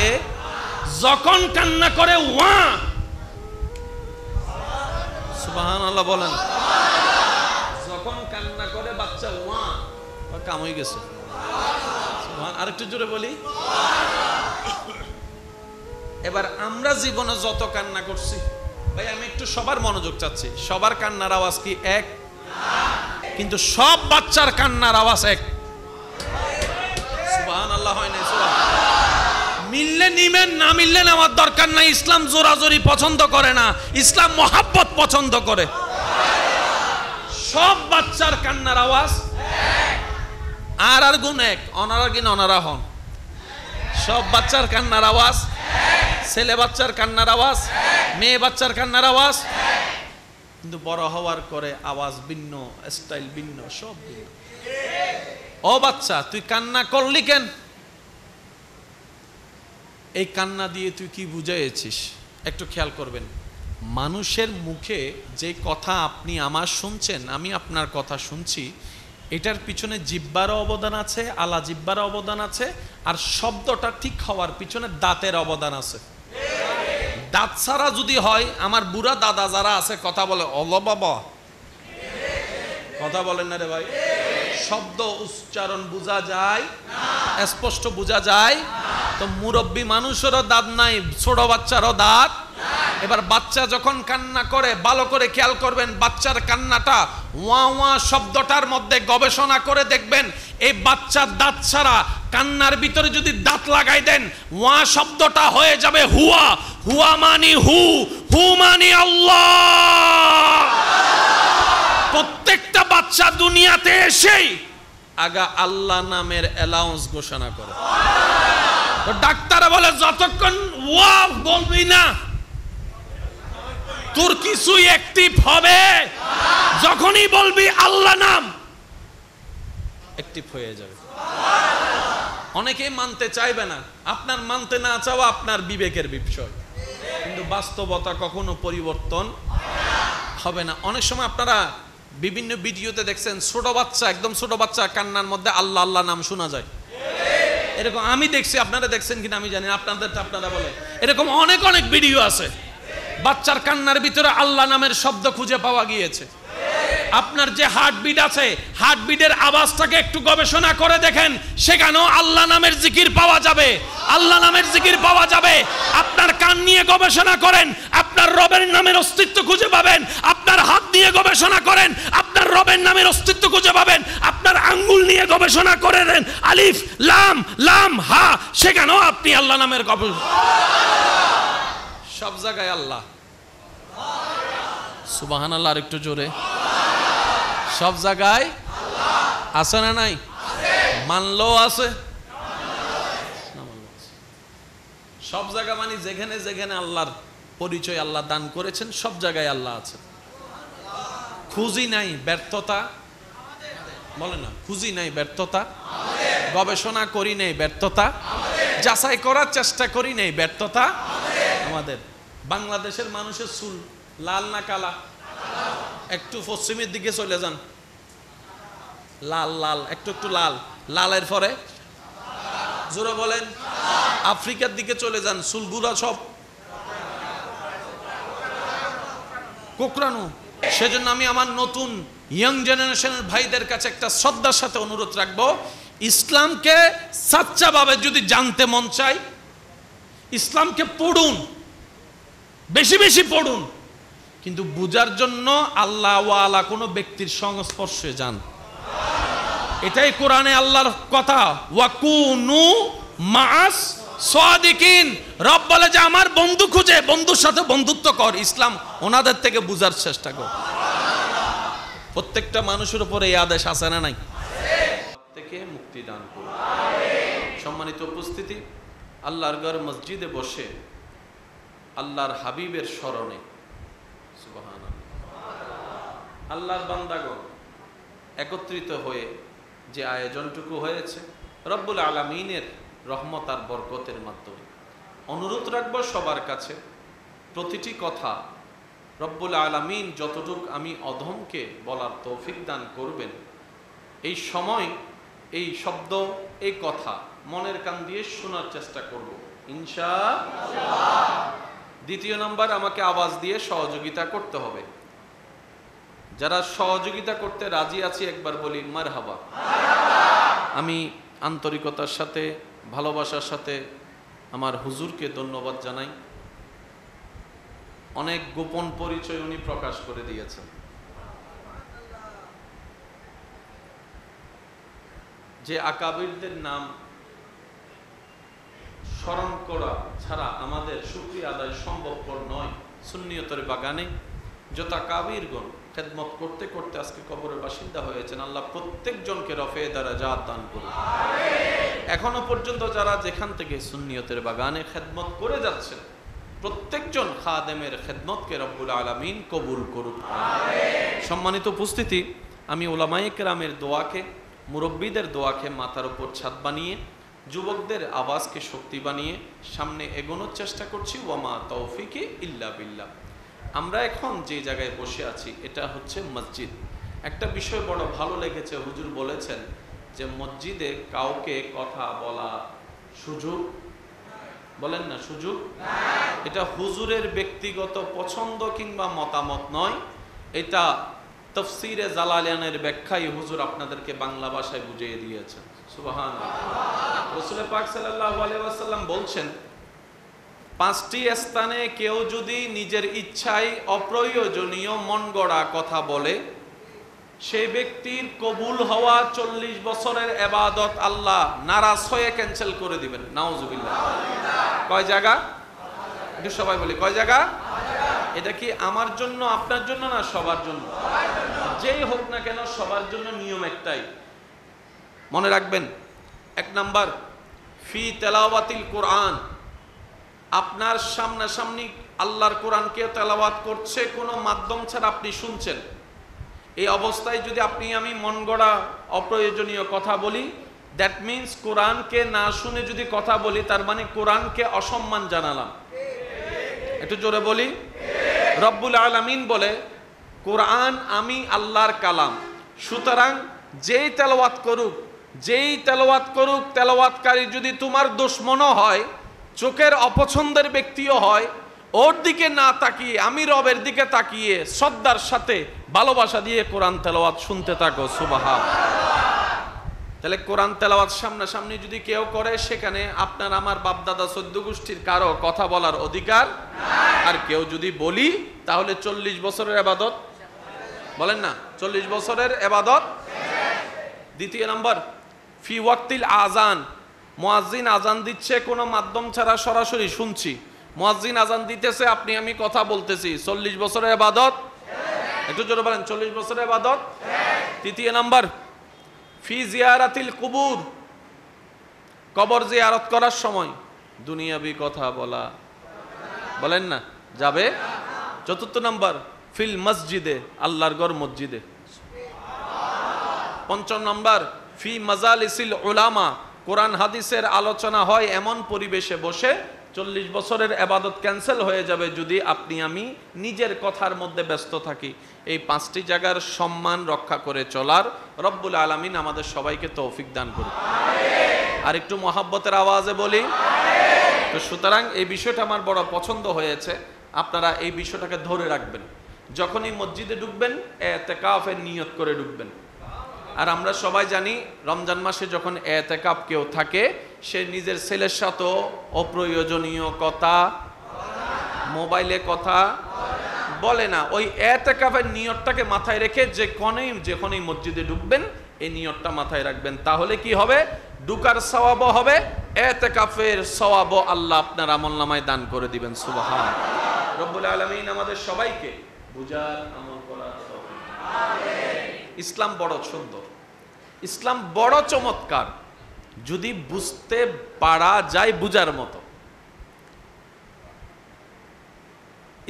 যখন কান্না করে ওয়া। সুবহানাল্লাহ বলেন। যখন কান্না করে বাচ্চা ওয়া, কাম হয়ে গেছে। আরেকটু জোরে বলি। এবার আমরা জীবনে যত কান্না করছি ভাই আমি একটু সবার মনোযোগ চাচ্ছি। সবার কান্নার আওয়াজ কি এক? কিন্তু সব বাচ্চার কান্নার আওয়াজ এক। সুবহানাল্লাহ হয় না? মিললে নিবেন, না মিললে আমার দরকার নাই। ইসলাম জোরাজোরি পছন্দ করে না, ইসলাম মহাব্বত পছন্দ করে। সব বাচ্চার কান্নার আওয়াজ আর গুণ এক। অনারা কিনা অনারা হন। সব বাচ্চার কান্নার আওয়াজ, ছেলে বাচ্চার কান্নার আওয়াজ, মেয়ে বাচ্চার কান্নার আওয়াজ, কিন্তু বড় হওয়ার করে আওয়াজ ভিন্ন, স্টাইল ভিন্ন, সব ভিন্ন। ও বাচ্চা, তুই কান্না করলি কেন? এই কান্না দিয়ে তুই কি বুঝাইছিস? একটু খেয়াল করবেন, মানুষের মুখে যে কথা আপনি আমার শুনছেন, আমি আপনার কথা শুনছি, এটার পিছনে জিহ্বার অবদান আছে, আলা জিহ্বার অবদান আছে, আর শব্দটা ঠিক হওয়ার পিছনে দাঁতের অবদান আছে। দাঁত ছাড়া যদি হয়, আমার বুড়া দাদা যারা আছে কথা বলে অলো বাবা, কথা বলেন না রে ভাই? শব্দ উচ্চারণ বোঝা যায়, স্পষ্ট বোঝা যায়। তো মুরব্বী মানুষেরও দাঁত নাই, ছোট বাচ্চারও দাঁত। এবার বাচ্চা যখন কান্না করে, ভালো করে খেয়াল করবেন, বাচ্চার কান্নাটা ওয়া ওয়া শব্দটার মধ্যে গবেষণা করে দেখবেন, এই বাচ্চার দাঁত ছাড়া কান্নার ভিতরে যদি দাঁত লাগাই দেন, ওয়া শব্দটা হয়ে যাবে হুয়া। হুয়া মানি হু, হু মানি আল্লাহ। প্রত্যেকটা বাচ্চা দুনিয়াতে এসেই আগা আল্লাহ নামের অ্যালাউন্স ঘোষণা করে। তো ডাক্তার বলে যতক্ষণ ওয়া বলবি না, তোর কিছুই অ্যাক্টিভ হবে। যখনই বলবি আল্লাহ নাম, অ্যাক্টিভ হয়ে যাবে। অনেকেই মানতে চাইবে না। আপনার মানতে না চাওয়া আপনার বিবেকের বিষয়, কিন্তু বাস্তবতা কখনো পরিবর্তন হবে না। অনেক সময় আপনারা বিভিন্ন ভিডিওতে দেখছেন, ছোট বাচ্চা, একদম ছোট বাচ্চা কান্নার মধ্যে আল্লাহ আল্লাহ নাম শোনা যায়। এরকম আমি দেখছি, আপনারা দেখছেন কিনা আমি জানি না, আপনারা বলে এরকম অনেক অনেক ভিডিও আছে। বাচ্চার কান্নার ভিতরে আল্লাহ নামের শব্দ খুঁজে পাওয়া গিয়েছে। আপনার যে হার্টবিট আছে, হার্টবিটের আওয়াজটাকে একটু গবেষণা করে দেখেন, সেখানেও আল্লাহ নামের জিকির পাওয়া যাবে, আল্লাহ নামের জিকির পাওয়া যাবে। আপনার কান নিয়ে গবেষণা করেন, আপনার রবের নামের অস্তিত্ব খুঁজে পাবেন। আপনার হাত নিয়ে গবেষণা করেন, আপনার রবের নামের অস্তিত্ব খুঁজে পাবেন। আপনার আঙ্গুল নিয়ে গবেষণা করেন, আলিফ লাম লাম হা, সেখানেও আপনি আল্লাহ নামের গবেষণা। সব জায়গায় আল্লাহ। সুবহানাল্লাহ, আর একটু জোরে। সব জায়গায় আছে না নাই? মানলেও আছে, সব জায়গা মানে যেখানে যেখানে আল্লাহর পরিচয় আল্লাহ দান করেছেন, সব জায়গায় আল্লাহ আছে। খুঁজি নাই ব্যর্থতা, বলে না, খুঁজি নাই ব্যর্থতা, গবেষণা করি নাই ব্যর্থতা, যাচাই করার চেষ্টা করি নাই ব্যর্থতা। আমাদের বাংলাদেশের মানুষের চুল লাল না কালা? একটু পশ্চিমের দিকে চলে যান, লাল লাল, একটু একটু লাল, লালের পরে জোরে বলেন। আফ্রিকার দিকে চলে যান, চুলগুলা সব কোকড়ানো। সেজন্য আমি আমার নতুন ইয়াং জেনারেশনের ভাইদের কাছে একটা শ্রদ্ধার সাথে অনুরোধ রাখবো, ইসলামকে সাচ্চাভাবে যদি জানতে মন চাই, ইসলামকে পড়ুন, বেশি বেশি পড়ুন, কিন্তু বুঝার জন্য আল্লাহ ওয়ালা কোনো ব্যক্তির সংস্পর্শে যান। এটাই কোরআনে আল্লাহর কথা, ওয়াকুনু মাআস সাদিকিন। রব বলে যে আমার বন্ধু খুঁজে, বন্ধুর সাথে বন্ধুত্ব কর, ইসলাম ওনাদের থেকে বুঝার চেষ্টা কর। প্রত্যেকটা মানুষের উপরে এই আদেশ আছে না নাই? থেকে মুক্তি দান করুন। সম্মানিত উপস্থিতি, আল্লাহর ঘর মসজিদে বসে আল্লাহর হাবিবের স্মরণে, সুবহানাল্লাহ, আল্লাহর বান্দাগণ একত্রিত হয়ে যে আয়োজনটুকু হয়েছে, রব্বুল আলামিনের রহমত আর বরকতের মাধ্যমে। অনুরোধ রাখবো সবার কাছে, প্রতিটি কথা রব্বুল আলামিন যতটুক আমি অধমকে বলার তৌফিক দান করবেন, এই সময় এই শব্দ, এই কথা মনের কান দিয়ে শোনার চেষ্টা করব ইনশাআল্লাহ। দ্বিতীয় নাম্বার, আমাকে আওয়াজ দিয়ে সহযোগিতা করতে হবে। যারা সহযোগিতা করতে রাজি আছি একবার বলি মারহাবা। আমি আন্তরিকতার সাথে, ভালোবাসার সাথে আমার হুজুরকে ধন্যবাদ জানাই। অনেক গোপন পরিচয় উনি প্রকাশ করে দিয়েছেন। যে আকাবিরদের নাম স্মরণ করা ছাড়া আমাদের শুকরিয়া আদায় সম্ভবপর নয়। সুন্নিয়তের বাগানে যত আকাবিরগণ খেদমত করতে করতে আজকে কবরের বাসিন্দা হয়েছেন, আল্লাহ প্রত্যেকজনকে রফে দারাজাত দান করুন। এখনো পর্যন্ত যারা যেখান থেকে সুন্নিয়তের বাগানে খেদমত করে যাচ্ছেন, প্রত্যেকজন খাদেমের খেদমতকে রব্বুল আলামিন কবুল করুন। সম্মানিত উপস্থিতি, আমি উলামায়ে কেরামের দোয়াকে, মুরব্বীদের দোয়াকে মাথার উপর ছাদ বানিয়ে, যুবকদের আওয়াজকে শক্তি বানিয়ে সামনে এগোনোর চেষ্টা করছি। ওয়ামা তৌফিকি ইল্লা বিল্লাহ। আমরা এখন যে জায়গায় বসে আছি এটা হচ্ছে মসজিদ। একটা বিষয় বড় ভালো লেগেছে, হুজুর বলেছেন যে মসজিদে কাউকে কথা বলা সুযোগ, বলেন না সুযোগ, এটা হুজুরের ব্যক্তিগত পছন্দ কিংবা মতামত নয়, এটা তাফসীরে জালালাইনের ব্যাখ্যায় হুজুর আপনাদেরকে বাংলা ভাষায় বুঝিয়ে দিয়েছেন। সুবহানাল্লাহ। রাসূল পাক সাল্লাল্লাহু আলাইহি ওয়াসাল্লাম বলছেন, 5টি স্থানে কেউ যদি নিজের ইচ্ছায় অপ্রয়োজনীয় মন গড়া কথা বলে, সেই ব্যক্তির কবুল হওয়া 40 বছরের ইবাদত আল্লাহ নারাজ হয়ে ক্যান্সেল করে দিবেন। নাউজুবিল্লাহ। কয় জায়গা? একটু সবাই বলি, কয় জায়গা? এটা কি আমার জন্য, আপনার জন্য, না সবার জন্য? যেই হোক না কেন সবার জন্য নিয়ম একটাই, মনে রাখবেন। 1 নাম্বার, ফি তেলাওয়াতিল কোরআন। আপনার সামনাসামনি আল্লাহর কোরআনকে তেলাওয়াত করছে, কোনো মাধ্যম ছাড়া আপনি শুনছেন। এই অবস্থায় যদি আপনি আমি মন গড়া অপ্রয়োজনীয় কথা বলি, দ্যাট মিনস কোরআনকে না শুনে যদি কথা বলি, তার মানে কোরআনকে অসম্মান জানালাম। একটু জোরে বলি। রব্বুল আলামিন বলে, কোরআন আমি আল্লাহর কালাম, সুতরাং যেই তেলাওয়াত করুক, তেলাওয়াতকারী যদি তোমার দুশমনও হয়, চোখের অপছন্দের ব্যক্তিও হয়, ওর দিকে না তাকিয়ে আমি রবের দিকে তাকিয়ে শ্রদ্ধার সাথে ভালোবাসা দিয়ে কোরআন তেলাওয়াত শুনতে থাকো। সুবহানাল্লাহ। তাহলে কোরআন তেলাওয়াত সামনাসামনি যদি কেউ করে, সেখানে আপনার আমার বাপদাদা 14 গোষ্ঠীর কারো কথা বলার অধিকার নাই। আর কেউ যদি বলি, তাহলে 40 বছরের ইবাদত, বলেন না 40 বছরের ইবাদত। 2 নম্বর, ফি ওয়াক্তিল আযান। মুয়াজ্জিন আযান দিচ্ছে, কোনো মাধ্যম ছাড়া সরাসরি শুনছি। মুয়াজ্জিন আযান দিতেছে, আপনি আমি কথা বলতেছি, 40 বছরের ইবাদত। একটু জোরে বলেন, 40 বছরের ইবাদত। 3 নম্বর, ফি জিয়ারাতিল কুবুর। কবর জিয়ারত করার সময় দুনিয়াবি কথা বলা, বলেন না যাবে। 4 নম্বর, ফিল মসজিদে, আল্লাহর ঘর মসজিদে। 5 নম্বর, ফি মাজালিসিল উলামা। কোরআন হাদিসের আলোচনা হয় এমন পরিবেশে বসে। 40 বছরের ইবাদত ক্যান্সেল হয়ে যাবে যদি আপনি আমি নিজের কথার মধ্যে ব্যস্ত থাকি। এই 5টি জায়গার সম্মান রক্ষা করে চলার রব্বুল আলামিন আমাদের সবাইকে তৌফিক দান করুন। আর একটু মহাব্বতের আওয়াজে বলি। তো সুতরাং এই বিষয়টা আমার বড় পছন্দ হয়েছে, আপনারা এই বিষয়টাকে ধরে রাখবেন। যখনই মসজিদে ঢুকবেন, ইতিকাফের নিয়ত করে ঢুকবেন। আর আমরা সবাই জানি, রমজান মাসে যখন ইতিকাফ কেউ থাকে, সে নিজের ছেলের সাথে অপ্রয়োজনীয় কথা, মোবাইলে কথা বলে না। ওই ইতিকাফের নিয়তটাকে মাথায় রেখে যখনই মসজিদে ঢুকবেন, এই নিয়তটা মাথায় রাখবেন। তাহলে কি হবে? ঢুকার সওয়াবও হবে, ইতিকাফের সওয়াবও আল্লাহ আপনার আমলনামায় দান করে দিবেন। সুবহানাল্লাহ। রব্বুল আলামিন আমাদের সবাইকে বুঝার, আমল করার তৌফিক আমিন। ইসলাম বড় সুন্দর, ইসলাম বড় চমৎকার, যদি বুঝতে পারা যায় বুঝার মতো।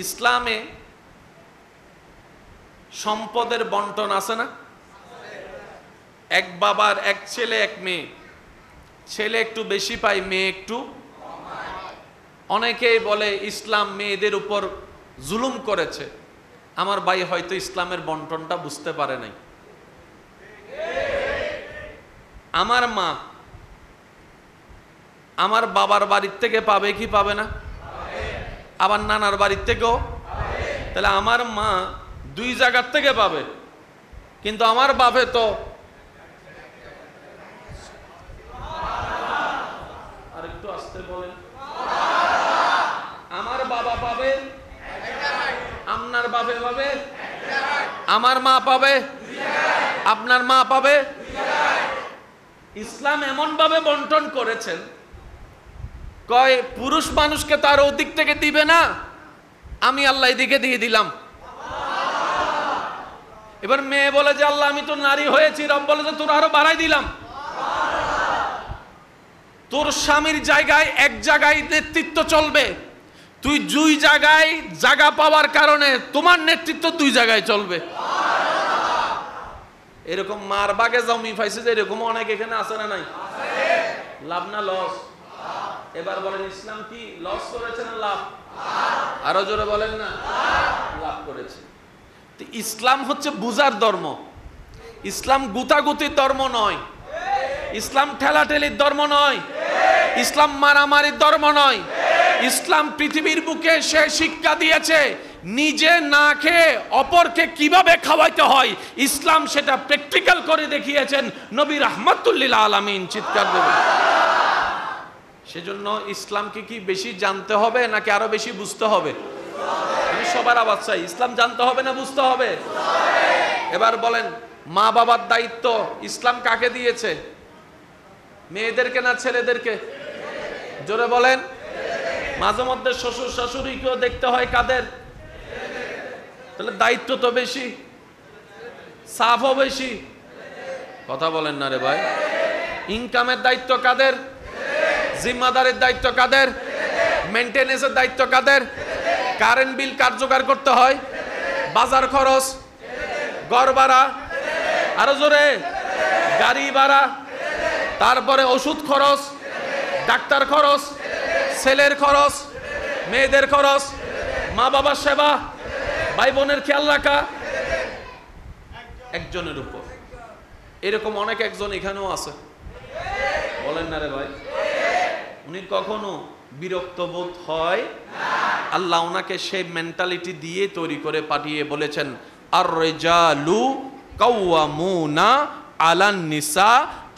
ইসলামে সম্পদের বন্টন আছে না? এক বাবার এক ছেলে এক মেয়ে, ছেলে একটু বেশি পায়, মেয়ে একটু। অনেকেই বলে ইসলাম মেয়েদের উপর জুলুম করেছে। আমার ভাই হয়তো ইসলামের বন্টনটা বুঝতে পারে নাই। আমার মা আমার বাবার বাড়ির থেকে পাবে কি পাবে না? আবার নানার বাড়ির থেকেও। তাহলে আমার মা 2 জায়গার থেকে পাবে, কিন্তু আমার বাপে তো আরেকটু আসতে বলেন, আমার বাবা পাবে আমার মা পাবে, আপনার মা পাবে। ইসলাম এমন ভাবে বন্টন করেছেন, কয় পুরুষ মানুষকে তার ওদিক থেকে দিবে না, আমি আল্লাহ এদিকে দিয়ে দিলাম। এবার মেয়ে বলে যে আল্লাহ আমি তো নারী হয়েছি, রব বলে যে তোর আরো বাড়াই দিলাম। তোর স্বামীর জায়গায় এক জায়গায় নেতৃত্ব চলবে, তুই দুই জায়গায় জায়গা পাওয়ার কারণে তোমার নেতৃত্ব দুই জায়গায় চলবে। এরকম মার বাগে জমি পাইছে যে এরকম অনেক এখানে আছে না নাই? লাভ না লস? এবার বলেন ইসলাম কি লস করেছে না লাভ? আরো জোরে বলেন না, লাভ করেছে। ইসলাম হচ্ছে বুঝার ধর্ম, ইসলাম গুতাগুতির ধর্ম নয়, ইসলাম ঠেলাঠেলির ধর্ম নয়, ইসলাম মারামারির ধর্ম নয়। ইসলাম পৃথিবীর বুকে সে শিক্ষা দিয়েছে নিজে না খেয়ে অপরকে কিভাবে খাওয়াইতে হয়, ইসলাম সেটা প্র্যাকটিক্যাল করে দেখিয়েছেন নবী রাহমাতুল লিল আলামিন। চিৎকার দেবেন। সেজন্য ইসলামকে কি বেশি জানতে হবে নাকি আরো বেশি বুঝতে হবে? আমি সবার আওয়াজ চাই, ইসলাম জানতে হবে না বুঝতে হবে? এবার বলেন মা বাবার দায়িত্ব ইসলাম কাকে দিয়েছে? মেয়েদেরকে না ছেলেদেরকে? জোরে বলেন। মাঝে মধ্যে শ্বশুর শাশুড়িকেও দেখতে হয় কাদের? তাহলে দায়িত্ব তো বেশি, সাফও বেশি। কথা বলেন না রে ভাই। ইনকামের দায়িত্ব কাদের? জিম্মাদারের দায়িত্ব কাদের? মেইনটেনেন্সের দায়িত্ব কাদের? কারেন্ট বিল কার জোগাড় করতে হয়? বাজার খরচ, ঘর ভাড়া, আরো জোরে গাড়ি ভাড়া, তারপরে ওষুধ খরচ, ডাক্তার খরচ, ছেলের খরচ, মেয়েদের খরচ, মা বাবার সেবা, ভাই বোনের খেয়াল রাখা একজনের উপর। এরকম অনেক একজন এখানেও আছে, বলেন না রে ভাই? উনি কখনো বিরক্ত বোধ হয়? আল্লাহ ওনাকে সেই মেন্টালিটি দিয়ে তৈরি করে পাঠিয়ে বলেছেন আর রিজালু কাওয়ামুনা আলান নিসা।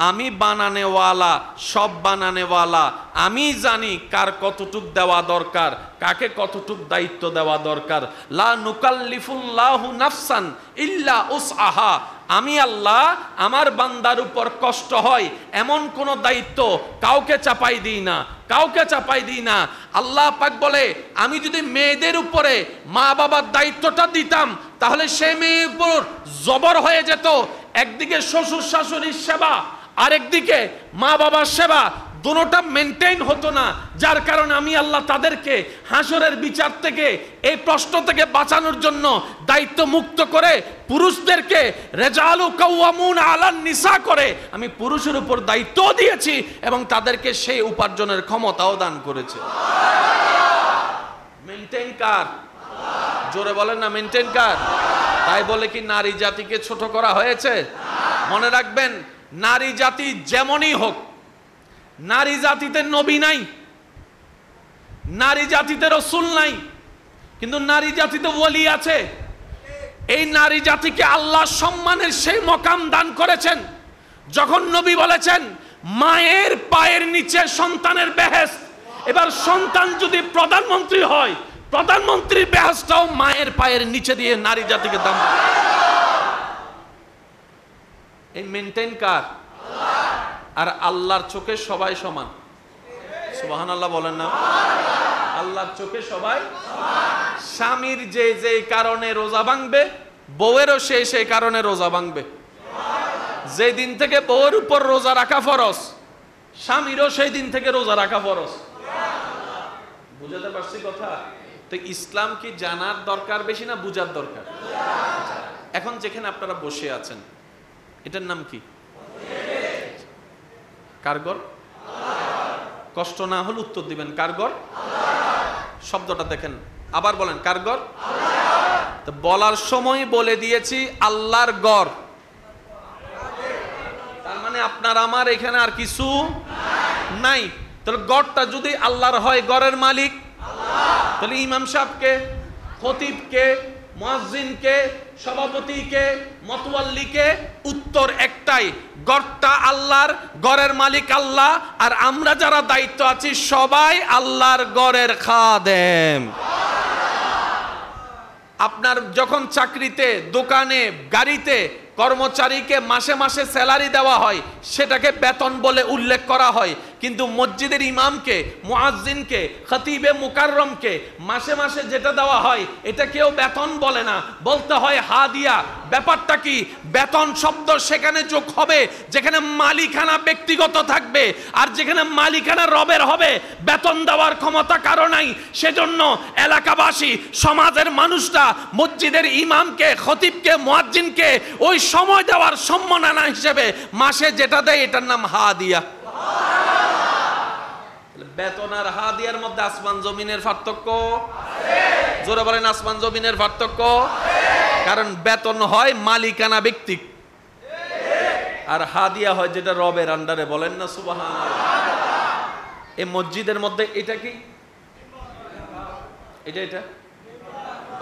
আমি বানানেওয়ালা, সব বানানেওয়ালা, আমি জানি কার কতটুক দেওয়া দরকার, কাকে কতটুক দায়িত্ব দেওয়া দরকার। লা নুকাল্লিফুল্লাহু নাফসান ইল্লা উসআহা। আমি আল্লাহ আমার বান্দার উপর কষ্ট হয় এমন কোন দায়িত্ব কাউকে চাপাই দিই না, কাউকে চাপাই দিই না। আল্লাহ পাক বলে আমি যদি মেয়েদের উপরে মা বাবার দায়িত্বটা দিতাম তাহলে সে মেয়ের উপর জবর হয়ে যেত। একদিকে শ্বশুর শাশুড়ির সেবা, আরেকদিকে মা বাবার সেবা, দুটোটা মেনটেইন হতো না। যার কারণে আমি আল্লাহ তাদেরকে হাসরের বিচার থেকে, এই প্রশ্ন থেকে বাঁচানোর জন্য দায়িত্ব মুক্ত করে পুরুষদেরকে রিজালু কাওয়ামুনা আলান নিসা করে আমি পুরুষের উপর দায়িত্ব দিয়েছি এবং তাদেরকে সেই উপার্জনের ক্ষমতাও দান করেছে। মেনটেইন কার? জোরে বলেন না, মেনটেইন কার? তাই বলে কি নারী জাতিকে ছোট করা হয়েছে? মনে রাখবেন নারী জাতি যেমনই হোক, নারী জাতিতে নবী নাই, নারী জাতিতে রাসূল নাই, কিন্তু নারী জাতিতে ওলি আছে। এই নারী জাতিকে আল্লাহ সম্মানের সেই মকাম দান করেছেন যখন নবী বলেছেন মায়ের পায়ের নিচে সন্তানের বেহেশত। এবার সন্তান যদি প্রধানমন্ত্রী হয়, প্রধানমন্ত্রীর বেহেশতটাও মায়ের পায়ের নিচে দিয়ে নারী জাতিকে দান। এই মেনটেইন কার? আর আল্লাহর চোখে সবাই সমান। সুবহানাল্লাহ বলেন না? আল্লাহর চোখে সবাই। স্বামীর যে যে কারণে রোজা ভাঙবে, বউয়েরও সেই কারণে রোজা ভাঙবে। যে দিন থেকে বউয়ের উপর রোজা রাখা ফরজ, স্বামীরও সেই দিন থেকে রোজা রাখা ফরজ। বুঝাতে পারছি কথা? তো ইসলাম কি জানার দরকার বেশি না বুঝার দরকার? এখন যেখানে আপনারা বসে আছেন এটার নাম কি? কারগর? কষ্ট না হলে উত্তর দিবেন কারগর। শব্দটা দেখেন, আবার বলেন কারগর। তো বলার সময় বলে দিয়েছি আল্লাহর গড়, তার মানে আপনার আমার এখানে আর কিছু নাই। তাহলে গড়টা যদি আল্লাহর হয়, গড়ের মালিক তাহলে ইমাম সাহেবকে, খতিবকে, মুয়াজ্জিনকে, সভাপতিকে, মতওয়াল্লিকে উত্তর একটাই, গড়টা আল্লাহর, গড়ের মালিক আল্লাহ, আর আমরা যারা দায়িত্ব আছি সবাই আল্লাহর গড়ের খাদেম। আপনার যখন চাকরিতে, দোকানে, গাড়িতে কর্মচারীকে মাসে মাসে স্যালারি দেওয়া হয়, সেটাকে বেতন বলে উল্লেখ করা হয়। কিন্তু মসজিদের ইমামকে, মুয়াজ্জিনকে, খতিবে মুকাররমকে মাসে মাসে যেটা দেওয়া হয় এটা কেউ বেতন বলে না, বলতে হয় হাদিয়া। ব্যাপারটা কি? বেতন শব্দ সেখানে যোগ হবে যেখানে মালিকানা ব্যক্তিগত থাকবে, আর যেখানে মালিকানা রবের হবে বেতন দেওয়ার ক্ষমতা কারো নাই। সেজন্য এলাকাবাসী, সমাজের মানুষরা মসজিদের ইমামকে, খতিবকে, মুয়াজ্জিনকে ওই সময় দেওয়ার সম্মাননা হিসেবে মাসে যেটা দেয় এটার নাম হাদিয়া। বেতন আর হাদিয়ার মধ্যে আসমান জমিনের পার্থক্য। জোরে বলেন, আসমান জমিনের পার্থক্য। কারণ বেতন হয় মালিকানা ব্যক্তি, আর হাদিয়া হয় যেটা রবের আন্ডারে। বলেন না সুবহানাল্লাহ। এই মসজিদের মধ্যে এটা কি? এটা এটা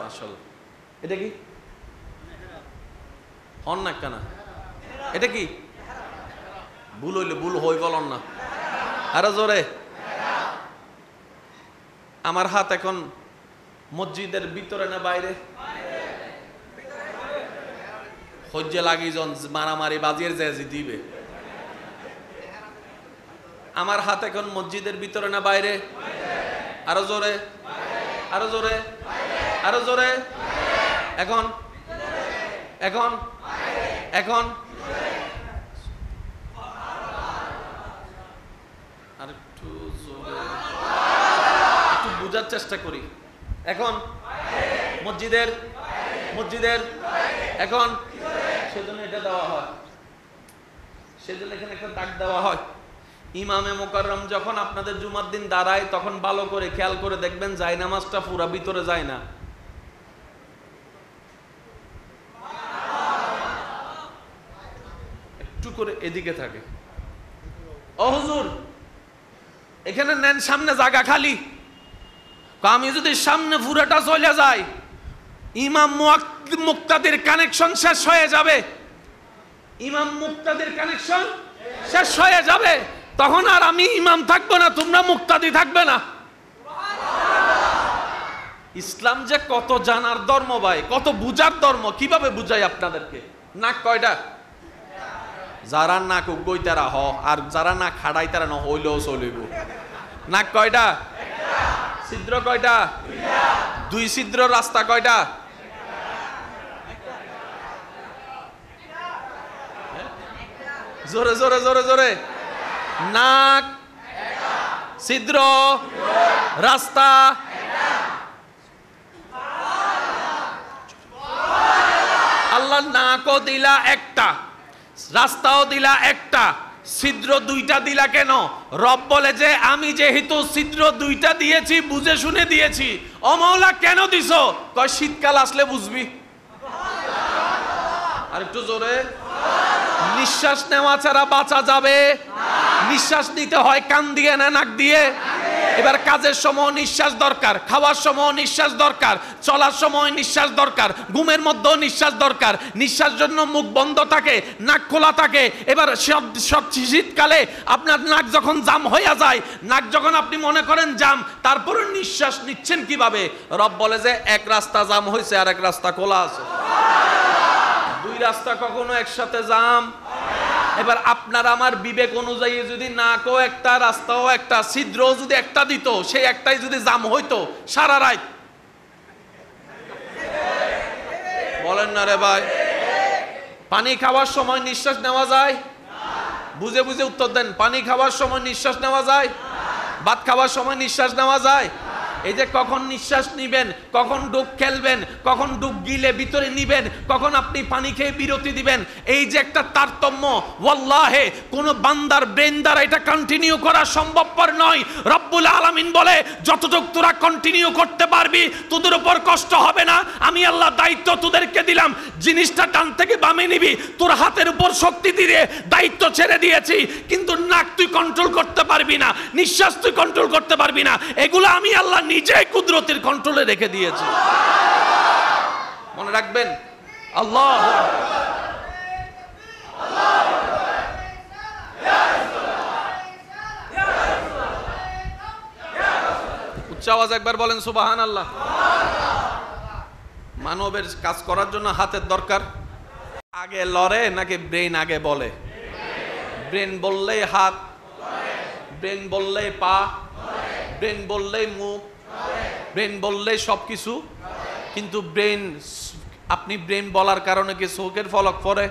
আসল এটা কি? হন না কেন? এটা কি? ভুল হইলে ভুল হই বলন না, আরো জোরে। আমার হাত এখন মসজিদের ভিতরে না বাইরে? হজ্জে লাগি জন মারামারি বাজিয়ে যে দিবে। আমার হাত এখন মসজিদের ভিতরে না বাইরে? আরো জোরে, আরো জোরে, আরো জোরে। এখন এখন এখন আর একটু জোরে, একটু বোঝার চেষ্টা করি। এখন মসজিদের, মসজিদের এখন। সেজন্য এটা দেওয়া হয়, সেজন্য এখানে একটা দাগ দেওয়া হয়। ইমামে মুকাররম যখন আপনাদের জুমার দিন দাঁড়ায় তখন ভালো করে খেয়াল করে দেখবেন জায়নামাজটা পুরা ভিতরে যায় না, একটু করে এদিকে থাকে। ও হুজুর, এখানে নেন, সামনে জায়গা খালি। আমি যদি সামনে পুরাটা চলে যায় ইমাম মুক্তাদির কানেকশন শেষ হয়ে যাবে। ইমাম মুক্তাদির কানেকশন শেষ হয়ে যাবে, তখন আর আমি ইমাম থাকবো না, তোমরা মুক্তাদি থাকবে না। ইসলাম যে কত জানার ধর্ম ভাই, কত বুঝার ধর্ম। কিভাবে বুঝাই আপনাদেরকে? নাক কয়টা? যারা নাক উগই তারা হ, আর যারা না খাড়াই তারা ন হইলেও চলিব। নাক কয়টা? ছিদ্র কয়টা? দুই ছিদ্র রাস্তা কয়টা? জোরে জোরে জোরে জোরে। নাক, ছিদ্র, রাস্তা। আল্লাহ নাকও দিলা একটা, রাস্তাও দিলা একটা, ছিদ্র দুইটা দিলা কেন? রব বলে যে আমি যেহেতু ছিদ্র দুইটা দিয়েছি বুঝে শুনে দিয়েছি। ও মাওলা কেন দিছো? কয় শীতকাল আসলে বুঝবি। আর একটু জোরে। নিঃশ্বাস নেওয়া ছাড়া বাঁচা যাবে? নিঃশ্বাস নিতে হয় কান দিয়ে না নাক দিয়ে? এবার কাজের সময় নিঃশ্বাস দরকার, খাওয়ার সময় নিঃশ্বাস দরকার, চলার সময় নিঃশ্বাস দরকার, ঘুমের মধ্যেও নিঃশ্বাস দরকার। নিঃশ্বাস জন্য মুখ বন্ধ থাকে, নাক খোলা থাকে। এবার শীতকালে আপনার নাক যখন জাম হইয়া যায়, নাক যখন আপনি মনে করেন জাম, তারপরে নিঃশ্বাস নিচ্ছেন কিভাবে? রব বলে যে এক রাস্তা জাম হয়েছে আর এক রাস্তা খোলা আছে। দুই রাস্তা কখনো একসাথে জাম। এবার আপনার আমার বিবেক অনুযায়ী যদি নাকও একটা, রাস্তাও একটা, ছিদ্রও যদি একটা দিত, সেই একটাই যদি জাম হইতো সারা রাত, বলেন না রে ভাই? পানি খাওয়ার সময় নিঃশ্বাস নেওয়া যায়? বুঝে বুঝে উত্তর দেন। পানি খাওয়ার সময় নিঃশ্বাস নেওয়া যায়? ভাত খাওয়ার সময় নিঃশ্বাস নেওয়া যায়? এই যে কখন নিঃশ্বাস নিবেন, কখন ডুব খেলবেন, কখন ডুব গিলে ভিতরে নিবেন, কখন আপনি পানি খেয়ে বিরতি দিবেন, এই যে একটা তারতম্য, ওয়াল্লাহে কোন বান্দার ব্রেন দ্বারা এটা কন্টিনিউ করা সম্ভবপর নয়। রব্বুল আলামিন বলে যতটুকু তোরা কন্টিনিউ করতে পারবি তোদের উপর কষ্ট হবে না। আমি আল্লাহ দায়িত্ব তোদেরকে দিলাম, জিনিসটা ডান থেকে বামে নিবি, তোর হাতের উপর শক্তি দিয়ে দায়িত্ব ছেড়ে দিয়েছি। কিন্তু নাক তুই কন্ট্রোল করতে পারবি না, নিঃশ্বাস তুই কন্ট্রোল করতে পারবি না। এগুলো আমি আল্লাহ নিজে কুদরতের কন্ট্রোলে রেখে দিয়েছে। মনে রাখবেন। আল্লাহ উচ্চ আওয়াজ একবার বলেন সুবহানাল্লাহ। মানবের কাজ করার জন্য হাতের দরকার। আগে লড়ে নাকি ব্রেন আগে বলে? ব্রেন বললেই হাত, ব্রেন বললেই পা, ব্রেন বললেই মুখ, ব্রেন বললেই সবকিছু। কিন্তু ব্রেন, আপনি ব্রেন বলার কারণে কি চোখের ফলক পড়ে?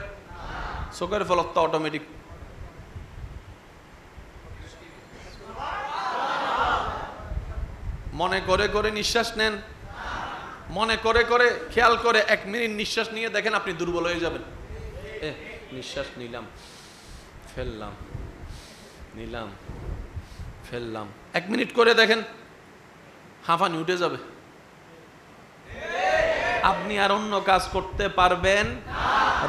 চোখের ফলক তো অটোমেটিক। মনে করে করে নিঃশ্বাস নেন, মনে করে করে খেয়াল করে 1 মিনিট নিঃশ্বাস নিয়ে দেখেন আপনি দুর্বল হয়ে যাবেন। নিঃশ্বাস নিলাম, ফেললাম, নিলাম, ফেললাম, 1 মিনিট করে দেখেন হাঁফানি উঠে যাবে। আপনি আর অন্য কাজ করতে পারবেন?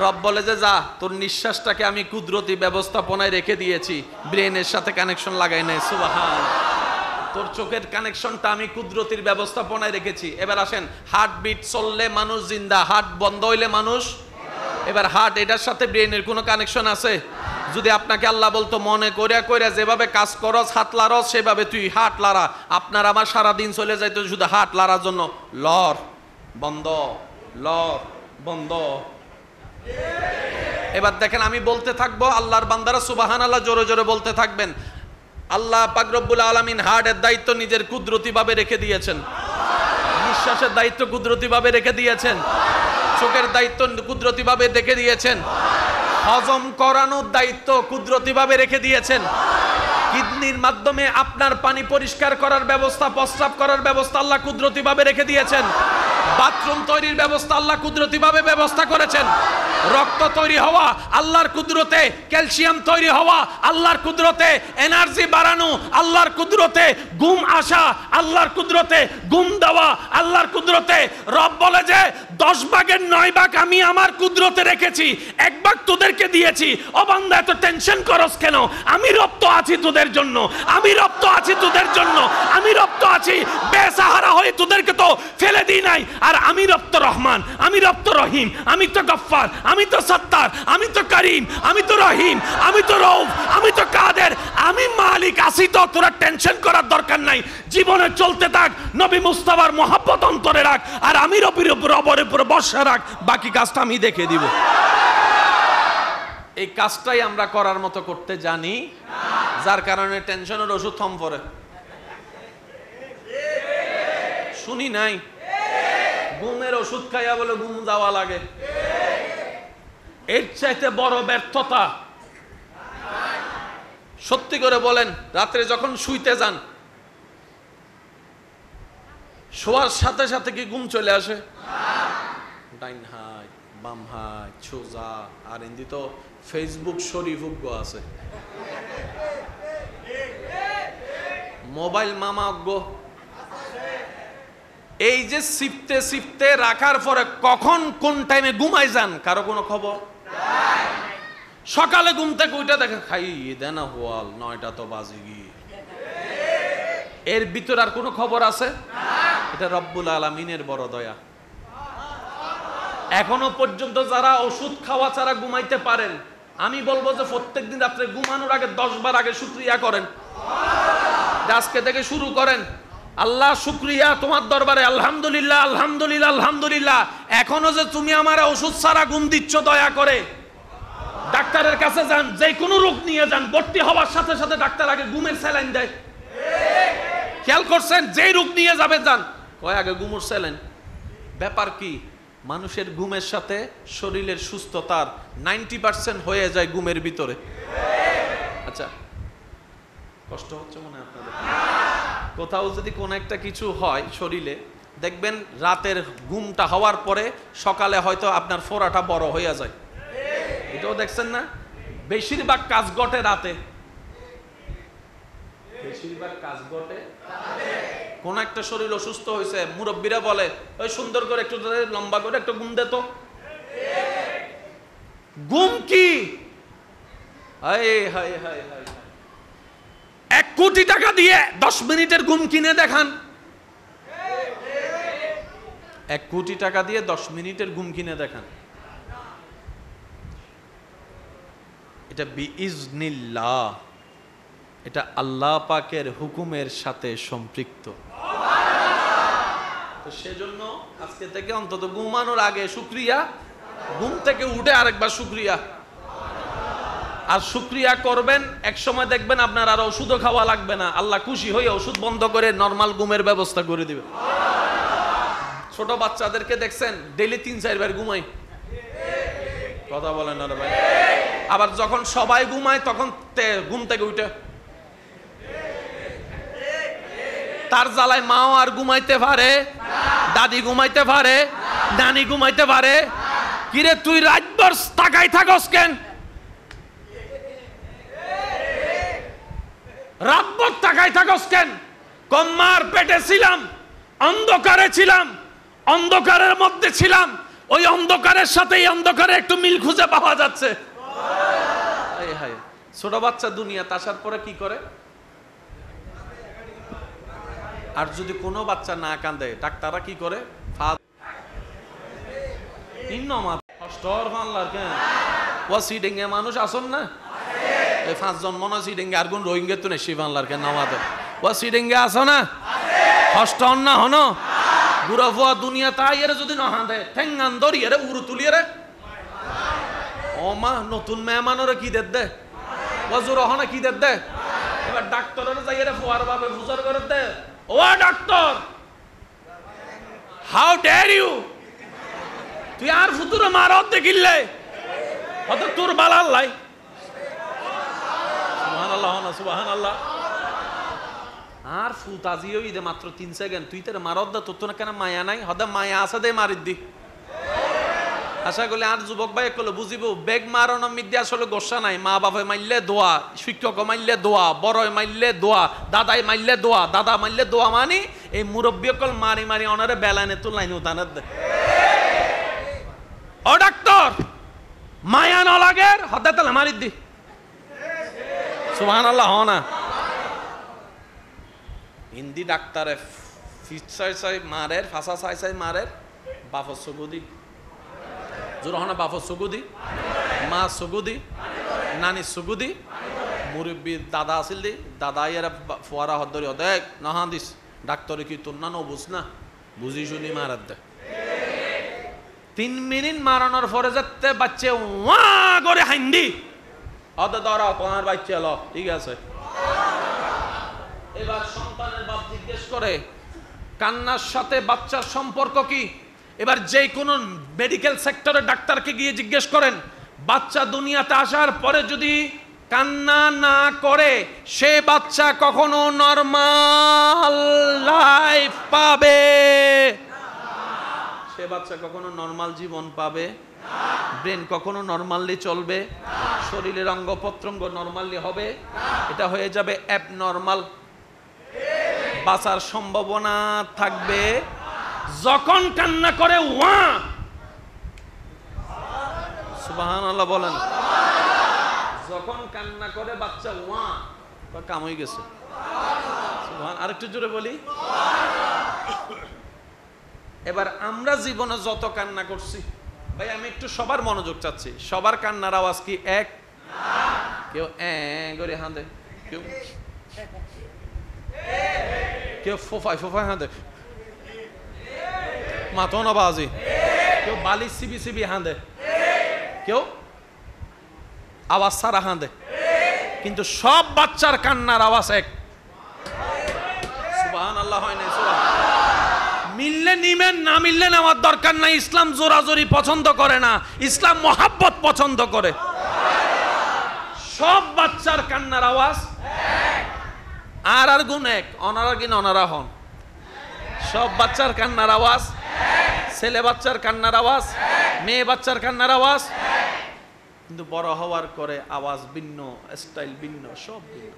রব বলে যে যা, তোর নিঃশ্বাসটাকে আমি কুদরতি ব্যবস্থাপনায় রেখে দিয়েছি, ব্রেনের সাথে কানেকশন লাগাই নাই। সুবহান। তোর চোখের কানেকশনটা আমি কুদরতির ব্যবস্থাপনায় রেখেছি। এবার আসেন, হার্টবিট চললে মানুষ জিন্দা, হার্ট বন্ধ হইলে মানুষ। এবার হার্ট, এটার সাথে ব্রেনের কোনো কানেকশন আছে? যদি আপনাকে আল্লাহ বলতো মনে করিয়া করিয়া যেভাবে কাজ করস, হাত লাড়স, সেভাবে তুই হাত লাড়া, আপনার আমার সারাদিন চলে যাইতো শুধু হাত লাড়ার জন্য। লড়, বন্ধ, লড়, বন্ধ। এবার দেখেন আমি বলতে থাকবো, আল্লাহর বান্দারা সুবহানাল্লাহ জোরে জোরে বলতে থাকবেন। আল্লাহ পাক রব্বুল আলামিন হার্টের দায়িত্ব নিজের কুদরতি ভাবে রেখে দিয়েছেন, নিঃশ্বাসের দায়িত্ব কুদরতি ভাবে রেখে দিয়েছেন, চোখের দায়িত্ব কুদরতি ভাবে রেখে দিয়েছেন, হজম করানোর দায়িত্ব কুদরতি ভাবে রেখে দিয়েছেন, কিডনির মাধ্যমে আপনার পানি পরিষ্কার করার ব্যবস্থা, প্রস্রাব করার ব্যবস্থা আল্লাহ কুদরতি ভাবে রেখে দিয়েছেন, বাথরুম তৈরির ব্যবস্থা আল্লাহ কুদরতি ভাবে ব্যবস্থা করেছেন, রক্ত তৈরি হওয়া আল্লাহর কুদরতে, ক্যালসিয়াম তৈরি হওয়া আল্লাহর কুদরতে, এনার্জি বাড়ানো আল্লাহর কুদরতে, ঘুম আসা আল্লাহর কুদরতে, ঘুম দেওয়া আল্লাহর কুদরতে। রব বলে যে 10 ভাগের 9 ভাগ আমি আমার কুদরতে রেখেছি, 1 ভাগ তোদেরকে দিয়েছি। ও বান্দা এত টেনশন করস কেন? আমি রব তো আছি তোদের জন্য, আমি রব তো আছি তোদের জন্য, আমি রব তো আছি, বেসাহারা হয়ে তোদেরকে তো ফেলে দিই নাই। আর আমি রব তো রহমান, আমি রব তো রহিম, আমি তো গফফার, আমি তো সত্তার, আমি তো করিম, আমি তো রহিম, আমি তো রউফ, আমি তো কাদের, আমি মালিক আছি। তো তোরা টেনশন করার দরকার নাই, জীবনে চলতে থাক, নবী মুস্তাফার মহব্বত অন্তরে রাখ, আর আমি রবের উপর বর্ষা রাখ, বাকি কাজটা আমি দেখে দিব। এই কাজটাই আমরা করার মতো করতে জানি, যার কারণে টেনশনের ওষুধ থম পড়ে। শুনি নাই ঘুমের ওষুধ খাইয়া বলে ঘুম যাওয়া লাগে। এর চাইতে বড় ব্যর্থতা, সত্যি করে বলেন, রাত্রে যখন শুইতে যান, শোয়ার সাথে সাথে কি ঘুম চলে আসে? ডাইন হাত, বাম হাত, সোজা, আর হিন্দি তো ফেসবুক শরীফ আছে, মোবাইল মামা অজ্ঞ। এই যে সিফতে সিফতে রাখার পরে কখন কোন টাইমে ঘুমাই যান কারো কোনো খবর? সকালে ঘুম থেকে উঠে দেখে খাই দেনা হওয়াল 9টা তো বাজে গিয়ে, এর ভিতর আর কোনো খবর আছে? এটা রব্বুল আলামিনের বড় দয়া। এখনো পর্যন্ত যারা ওষুধ খাওয়া ছাড়া ঘুমাইতে পারেন, আমি বলবো যে প্রত্যেকদিন রাত্রে ঘুমানোর আগে 10 বার আগে শুকরিয়া করেন। আজকে থেকে শুরু করেন, আল্লাহ শুকরিয়া তোমার দরবারে, আলহামদুলিল্লাহ, আলহামদুলিল্লাহ, আলহামদুলিল্লাহ, এখনো যে তুমি আমার ওষুধ ছাড়া ঘুম দিচ্ছ, দয়া করে। ডাক্তারের কাছে যান, যে কোনো রোগ নিয়ে যান, ভর্তি হওয়ার সাথে সাথে ডাক্তার আগে ঘুমের স্যালাইন দেয়। খেয়াল করছেন? যে রোগ নিয়ে যাবে যান, কয় আগে ঘুমের স্যালাইন। ব্যাপার কি? মানুষের ঘুমের সাথে শরীরের সুস্থতার 90% হয়ে যায় ঘুমের ভিতরে। আচ্ছা, কষ্ট হচ্ছে মনে হয় আপনাদের? কোথাও যদি কোনো একটা কিছু হয় শরীরে, দেখবেন রাতের ঘুমটা হওয়ার পরে সকালে হয়তো আপনার ফোড়াটা বড় হয়ে যায়। এটাও দেখছেন না? বেশিরভাগ কাজ ঘটে রাতে, বেশিরভাগ কাজ ঘটে। কোন একটা শরীর অসুস্থ হয়েছে, মুরব্বীরা বলে ওই সুন্দর করে একটু লম্বা করে একটু ঘুম দে তো। ঘুম কি? 1 কোটি টাকা দিয়ে 10 মিনিটের ঘুম কিনে দেখান। 1 কোটি টাকা দিয়ে 10 মিনিটের ঘুম কিনে দেখান। এটা বিইজনিল্লাহ, এটা আল্লাহ পাকের হুকুমের সাথে সম্পৃক্ত। তো সেজন্য আজকে থেকে অন্তত ঘুমানোর আগে শুকরিয়া, ঘুম থেকে উঠে আরেকবার শুকরিয়া। আর শুকরিয়া করবেন, এক সময় দেখবেন আপনার আর ওষুধও খাওয়া লাগবে না, আল্লাহ খুশি হয়ে ওষুধ বন্ধ করে নরমাল ঘুমের ব্যবস্থা করে দিবে। ছোট বাচ্চাদেরকে দেখছেন ডেইলি 3-4 বার ঘুমায়, কথা বলেন না রে ভাই। আবার যখন সবাই ঘুমায় তখন ঘুম থেকে উঠে তার জ্বালায় মাও আর ঘুমাইতে পারে, দাদি ঘুমাইতে পারে, নানি ঘুমাইতে পারে। কিরে তুই রাতভর তাকাই থাকস কেন? রাতভর তাকাই থাকস কেন? কম্মার পেটে ছিলাম, অন্ধকারে ছিলাম, অন্ধকারের মধ্যে ছিলাম, ওই অন্ধকারের সাথে এই অন্ধকারে একটু মিল খুঁজে পাওয়া যাচ্ছে। ছোট বাচ্চা দুনিয়াতে আসার পরে কি করে? আর যদি কোনো বাচ্চা না কান্দে ডাক্তাররা কি করে? মানুষ আসন না, এই 5 জন মনে সিডেঙ্গে আর কোন রোহিঙ্গা তো নেই শিবানলার কেন নামাতে ও সিডেঙ্গে আসো না, হষ্ট না হন বুড়া ফুয়া দুনিয়া তাই এর যদি না হাঁদে ঠেঙ্গান ধরি এরে উড়ু তুলি রে ও মা নতুন মেহমানরে কি দেখ দে ওজুর হনা কি দেখ দে। এবার ডাক্তারের যাই এরে ফুয়ার ভাবে বুঝার করে দে, ও ডাক্তার হাউ ডেয়ার ইউ, তুই আর ফুতুরে মারত দেখিলে হত তোর বালাল লাই। সুবহানাল্লাহ না সুবহানাল্লাহ। আর ফুতাজি ওই দে মাত্র 3 সেকেন্ড, তুই তোর মারত দে, তোর তো কেন মায়া নাই? হদা মায়া আছে দে মারিত দি। আশা করলে আর যুবক ভাই কলে বুঝিব বেগ মারানো মিদ্যা আসলে গোসা নাই। মা বাবা মাইলে দোয়া, শিক্ষক মাইলে দোয়া, বড় মাইলে দোয়া, দাদাই মাইলে দোয়া, দাদা মাইলে দোয়া, মানে এই মুরব্বী কল মারি মারি অনারে বেলানে তো লাইন উঠানের দে। ও ডাক্তার মায়া ন লাগে হদা তাহলে মারিত দি। সুবহানাল্লাহ না। হিন্দি ডাক্তারে ফিসাই মারের ফাঁসা সাই মারের বাফর সগুদি জোরহনা বাফর সগুদি মা সগুদি নানি সগুদি মুরব্বী দাদা আসিল দি দাদা এরা ফোয়ারা হদরি দেখ নহা দিস ডাক্তারে কি তোর না বুঝ না বুঝি শুনি মারার দে। 3 মিনিট মারানোর পরে যাতে বাচ্চা ওয়া করে হাইন্দি অদে ধরা তোমার বাচ্চা এলো ঠিক আছে। এবার সন্তানের বাপ জিজ্ঞেস করে কান্নার সাথে বাচ্চার সম্পর্ক কি? এবার যে কোনো মেডিকেল সেক্টরে ডাক্তারকে গিয়ে জিজ্ঞেস করেন বাচ্চা দুনিয়াতে আসার পরে যদি কান্না না করে সে বাচ্চা কখনো নরমাল লাইফ পাবে? সে বাচ্চা কখনো নরমাল জীবন পাবে? ব্রেন কখনো নরমালি চলবে? শরীরের অঙ্গ প্রত্যঙ্গ নরমালি হবে? এটা হয়ে যাবে অ্যাবনরমাল। বাঁচার সম্ভাবনা থাকবে যখন কান্না করে ওয়া। সুবহানাল্লাহ বলেন। যখন কান্না করে বাচ্চা ওয়া কাম হয়ে গেছে। সুবহান। আরেকটু জোরে বলি। এবার আমরা জীবনে যত কান্না করছি ভাই আমি একটু সবার মনোযোগ চাচ্ছি। সবার কান্নার আওয়াজ কি এক? কেউ করে হাঁদে, কেউ কেউ ফোফায় ফোফায় হাঁদে মাথো না বাজি, কেউ বালিশ সিবি সিবি হাঁদে, কেউ আওয়াজ সারা হাঁদে, কিন্তু সব বাচ্চার কান্নার আওয়াজ এক। সুবহানাল্লাহ হয় না? মিললে নিবেন, না মিললে নেওয়ার দরকার নাই। ইসলাম জোরাজোরি পছন্দ করে না, ইসলাম মোহাব্বত পছন্দ করে। সব বাচ্চার কান্নার আওয়াজ আর আর গুণ এক, অনারা কিন অনারা হন। সব বাচ্চার কান্নার আওয়াজ, ছেলে বাচ্চার কান্নার আওয়াজ, মেয়ে বাচ্চার কান্নার আওয়াজ, কিন্তু বড় হওয়ার করে আওয়াজ ভিন্ন, স্টাইল ভিন্ন, সব ভিন্ন।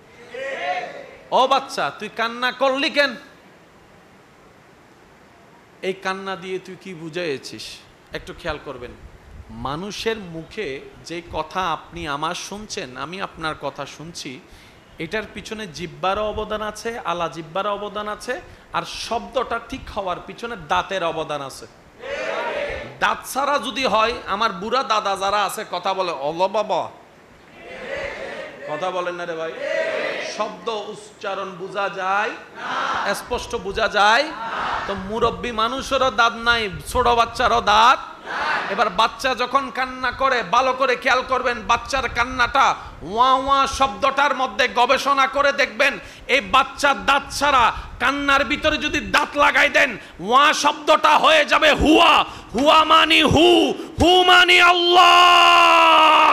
ও বাচ্চা তুই কান্না করলি কেন? এই কান্না দিয়ে তুই কি বুঝাইছিস? একটু খেয়াল করবেন। মানুষের মুখে যে কথা আপনি আমার শুনছেন, আমি আপনার কথা শুনছি, এটার পিছনে জিহ্বারও অবদান আছে, আলা জিহ্বারও অবদান আছে, আর শব্দটা ঠিক হওয়ার পিছনে দাঁতের অবদান আছে। দাঁত ছাড়া যদি হয়, আমার বুড়া দাদা যারা আছে কথা বলে অল বাবা, কথা বলেন না রে ভাই। শব্দ উচ্চারণ বোঝা যায়, স্পষ্ট বোঝা যায়, তো মুরব্বী মানুষেরও দাঁত নাই, ছোট বাচ্চারও দাঁত। এবার বাচ্চা যখন কান্না করে ভালো করে খেয়াল করবেন, বাচ্চার কান্নাটা ওয়া ওয়া শব্দটার মধ্যে গবেষণা করে দেখবেন, এই বাচ্চার দাঁত ছাড়া কান্নার ভিতরে যদি দাঁত লাগাই দেন, ওয়া শব্দটা হয়ে যাবে হুয়া। হুয়া মানি হু, হু মানি আল্লাহ।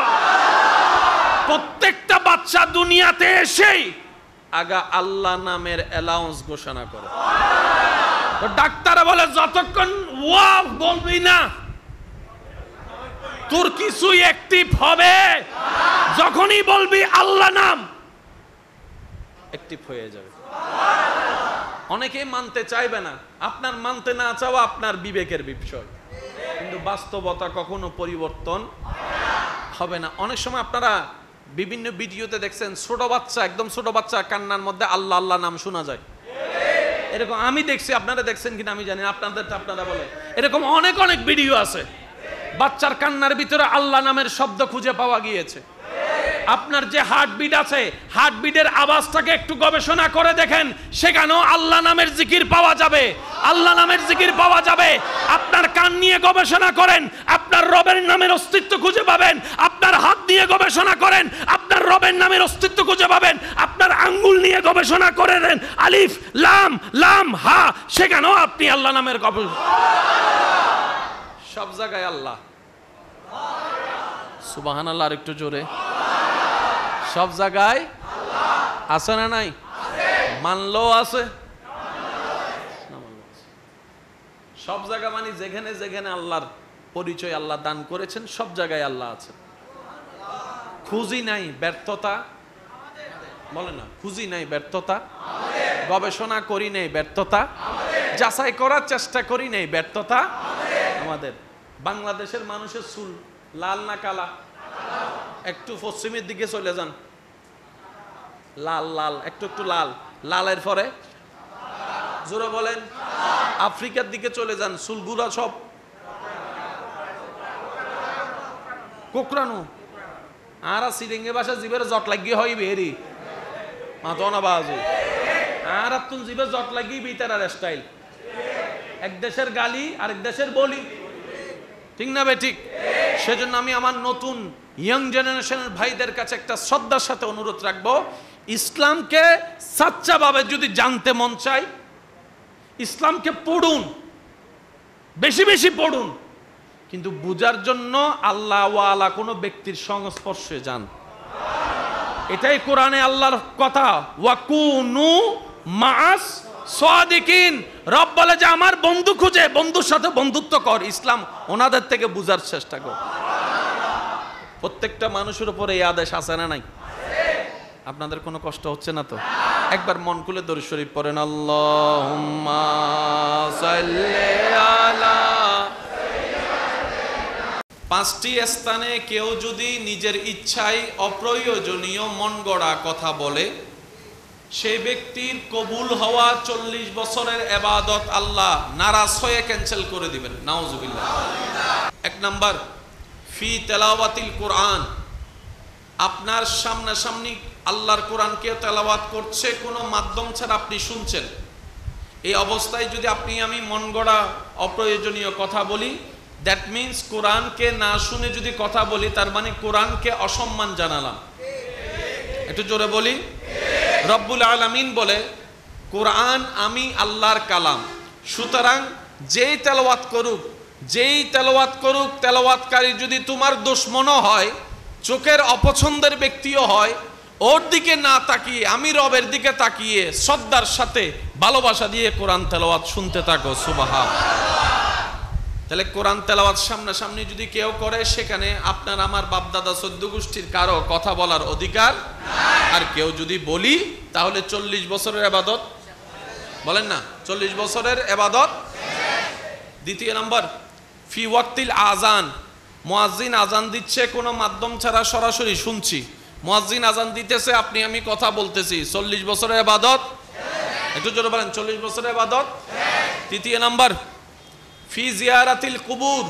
প্রত্যেকটা বাচ্চা দুনিয়াতে এসেই আগা আল্লাহ নামের অ্যালাউন্স ঘোষণা করে। তো ডাক্তার বলে যতক্ষণ ওয়া বলবি না তোর কিছুই অ্যাক্টিভ হবে, যখনই বলবি আল্লাহ নাম অ্যাক্টিভ হয়ে যাবে। অনেকেই মানতে চাইবে না, আপনার মানতে না চাওয়া আপনার বিবেকের বিষয়, কিন্তু বাস্তবতা কখনো পরিবর্তন হবে না। অনেক সময় আপনারা বিভিন্ন ভিডিওতে দেখছেন ছোট বাচ্চা, একদম ছোট বাচ্চা কান্নার মধ্যে আল্লাহ আল্লাহ নাম শোনা যায়। এরকম আমি দেখছি, আপনারা দেখছেন কিনা আমি জানি, আপনাদের আপনারা বলে এরকম অনেক অনেক ভিডিও আছে। বাচ্চার কান্নার ভিতরে আল্লাহ নামের শব্দ খুঁজে পাওয়া গিয়েছে। আপনার যে হার্টবিট আছে, হার্টবিটের আওয়াজটাকে একটু গবেষণা করে দেখেন, সেখানেও আল্লাহ নামের জিকির পাওয়া যাবে, আল্লাহ নামের জিকির পাওয়া যাবে। আপনার কান নিয়ে গবেষণা করেন, আপনার রবের নামের অস্তিত্ব খুঁজে পাবেন। আপনার হাত নিয়ে গবেষণা করেন, আপনার রবের নামের অস্তিত্ব খুঁজে পাবেন। আপনার আঙ্গুল নিয়ে গবেষণা করে দেন, আলিফ লাম লাম হা, সেখানেও আপনি আল্লাহ নামের গবেষণা। সব জায়গায় আল্লাহ। সুবহানাল্লাহ, আর একটু জোরে। সব জায়গায় আছে না নাই? মানলেও আছে, সব জায়গা মানে যেখানে যেখানে আল্লাহর পরিচয় আল্লাহ দান করেছেন সব জায়গায় আল্লাহ আছে। খুঁজি নাই ব্যর্থতা, বলে না খুঁজি নাই ব্যর্থতা, গবেষণা করি নাই ব্যর্থতা, যাচাই করার চেষ্টা করি নাই ব্যর্থতা আমাদের। বাংলাদেশের মানুষের চুল লাল না কালা? একটু পশ্চিমের দিকে চলে যান, লাল লাল, একটু একটু লাল, লালের পরে জোরে বলেন। আফ্রিকার দিকে চলে যান, চুলগুলা সব কোকড়ানো। আর সিরিঙ্গে বাসা জীবের জট লাগিয়ে হয় বেরি মাতো না বাজু, আর তুন জীবের জট লাগিয়ে বিতার স্টাইল। এক দেশের গালি আরেক দেশের বলি, ঠিক না বে ঠিক? সেজন্য আমি আমার নতুন ইয়াং জেনারেশনের ভাইদের কাছে একটা শ্রদ্ধার সাথে অনুরোধ রাখবো, ইসলামকে সাচ্চাভাবে যদি জানতে মন চাই, ইসলামকে পড়ুন, বেশি বেশি পড়ুন, কিন্তু বুঝার জন্য আল্লাহ ওয়ালা কোনো ব্যক্তির সংস্পর্শে যান। এটাই কোরআনে আল্লাহর কথা, ওয়াকুনু মাআস সাদিকিন। রব বলে যে আমার বন্ধু খুঁজে, বন্ধুর সাথে বন্ধুত্ব কর, ইসলাম ওনাদের থেকে বুঝার চেষ্টা কর। প্রত্যেকটা মানুষের উপরে এই আদেশ আছে না নাই? আপনাদের কোনো কষ্ট হচ্ছে না তো? একবার মন খুলে দরুদ শরীফ পড়েন, আল্লাহুম্মা সাল্লি আলা। পাঁচটি স্থানে কেউ যদি নিজের ইচ্ছায় অপ্রয়োজনীয় মন গড়া কথা বলে, সেই ব্যক্তির কবুল হওয়া 40 বছরের ইবাদত আল্লাহ নারাজ হয়ে ক্যান্সেল করে দিবেন। নাউজুবিল্লাহ। এক নাম্বার, ফি তেলাওয়াতিল কোরআন। আপনার সামনাসামনি আল্লাহর কোরআনকে তেলাওয়াত করছে, কোনো মাধ্যম ছাড়া আপনি শুনছেন। এই অবস্থায় যদি আপনি আমি মন গড়া অপ্রয়োজনীয় কথা বলি, দ্যাট মিনস কোরআনকে না শুনে যদি কথা বলি, তার মানে কোরআনকে অসম্মান জানালাম। একটু জোরে বলি। রব্বুল আলামিন বলে কোরআন আমি আল্লাহর কালাম, সুতরাং যেই তেলাওয়াত করুক, তেলাওয়াতকারী যদি তোমার দুশমনও হয়, চোখের অপছন্দের ব্যক্তিও হয়, ওর দিকে না তাকিয়ে আমি রবের দিকে তাকিয়ে শ্রদ্ধার সাথে ভালোবাসা দিয়ে কোরআন তেলাওয়াত শুনতে থাকো। সুবহানাল্লাহ। তাহলে কোরআন তেলাওয়াত সামনাসামনি যদি কেউ করে, সেখানে আপনার আমার বাপদাদা 14 গোষ্ঠীর কারো কথা বলার অধিকার নাই। আর কেউ যদি বলি, তাহলে 40 বছরের ইবাদত, বলেন না 40 বছরের ইবাদত। দ্বিতীয় নাম্বার, ফি ওয়াক্তিল আজান। মুয়াজ্জিন আজান দিচ্ছে, কোনো মাধ্যম ছাড়া সরাসরি শুনছি। মুয়াজ্জিন আজান দিতেছে, আপনি আমি কথা বলতেছি, 40 বছরের ইবাদত। একটু জোরে বলেন, 40 বছরের ইবাদত। তৃতীয় নাম্বার, ফি জিয়ারাতিল কুবুর।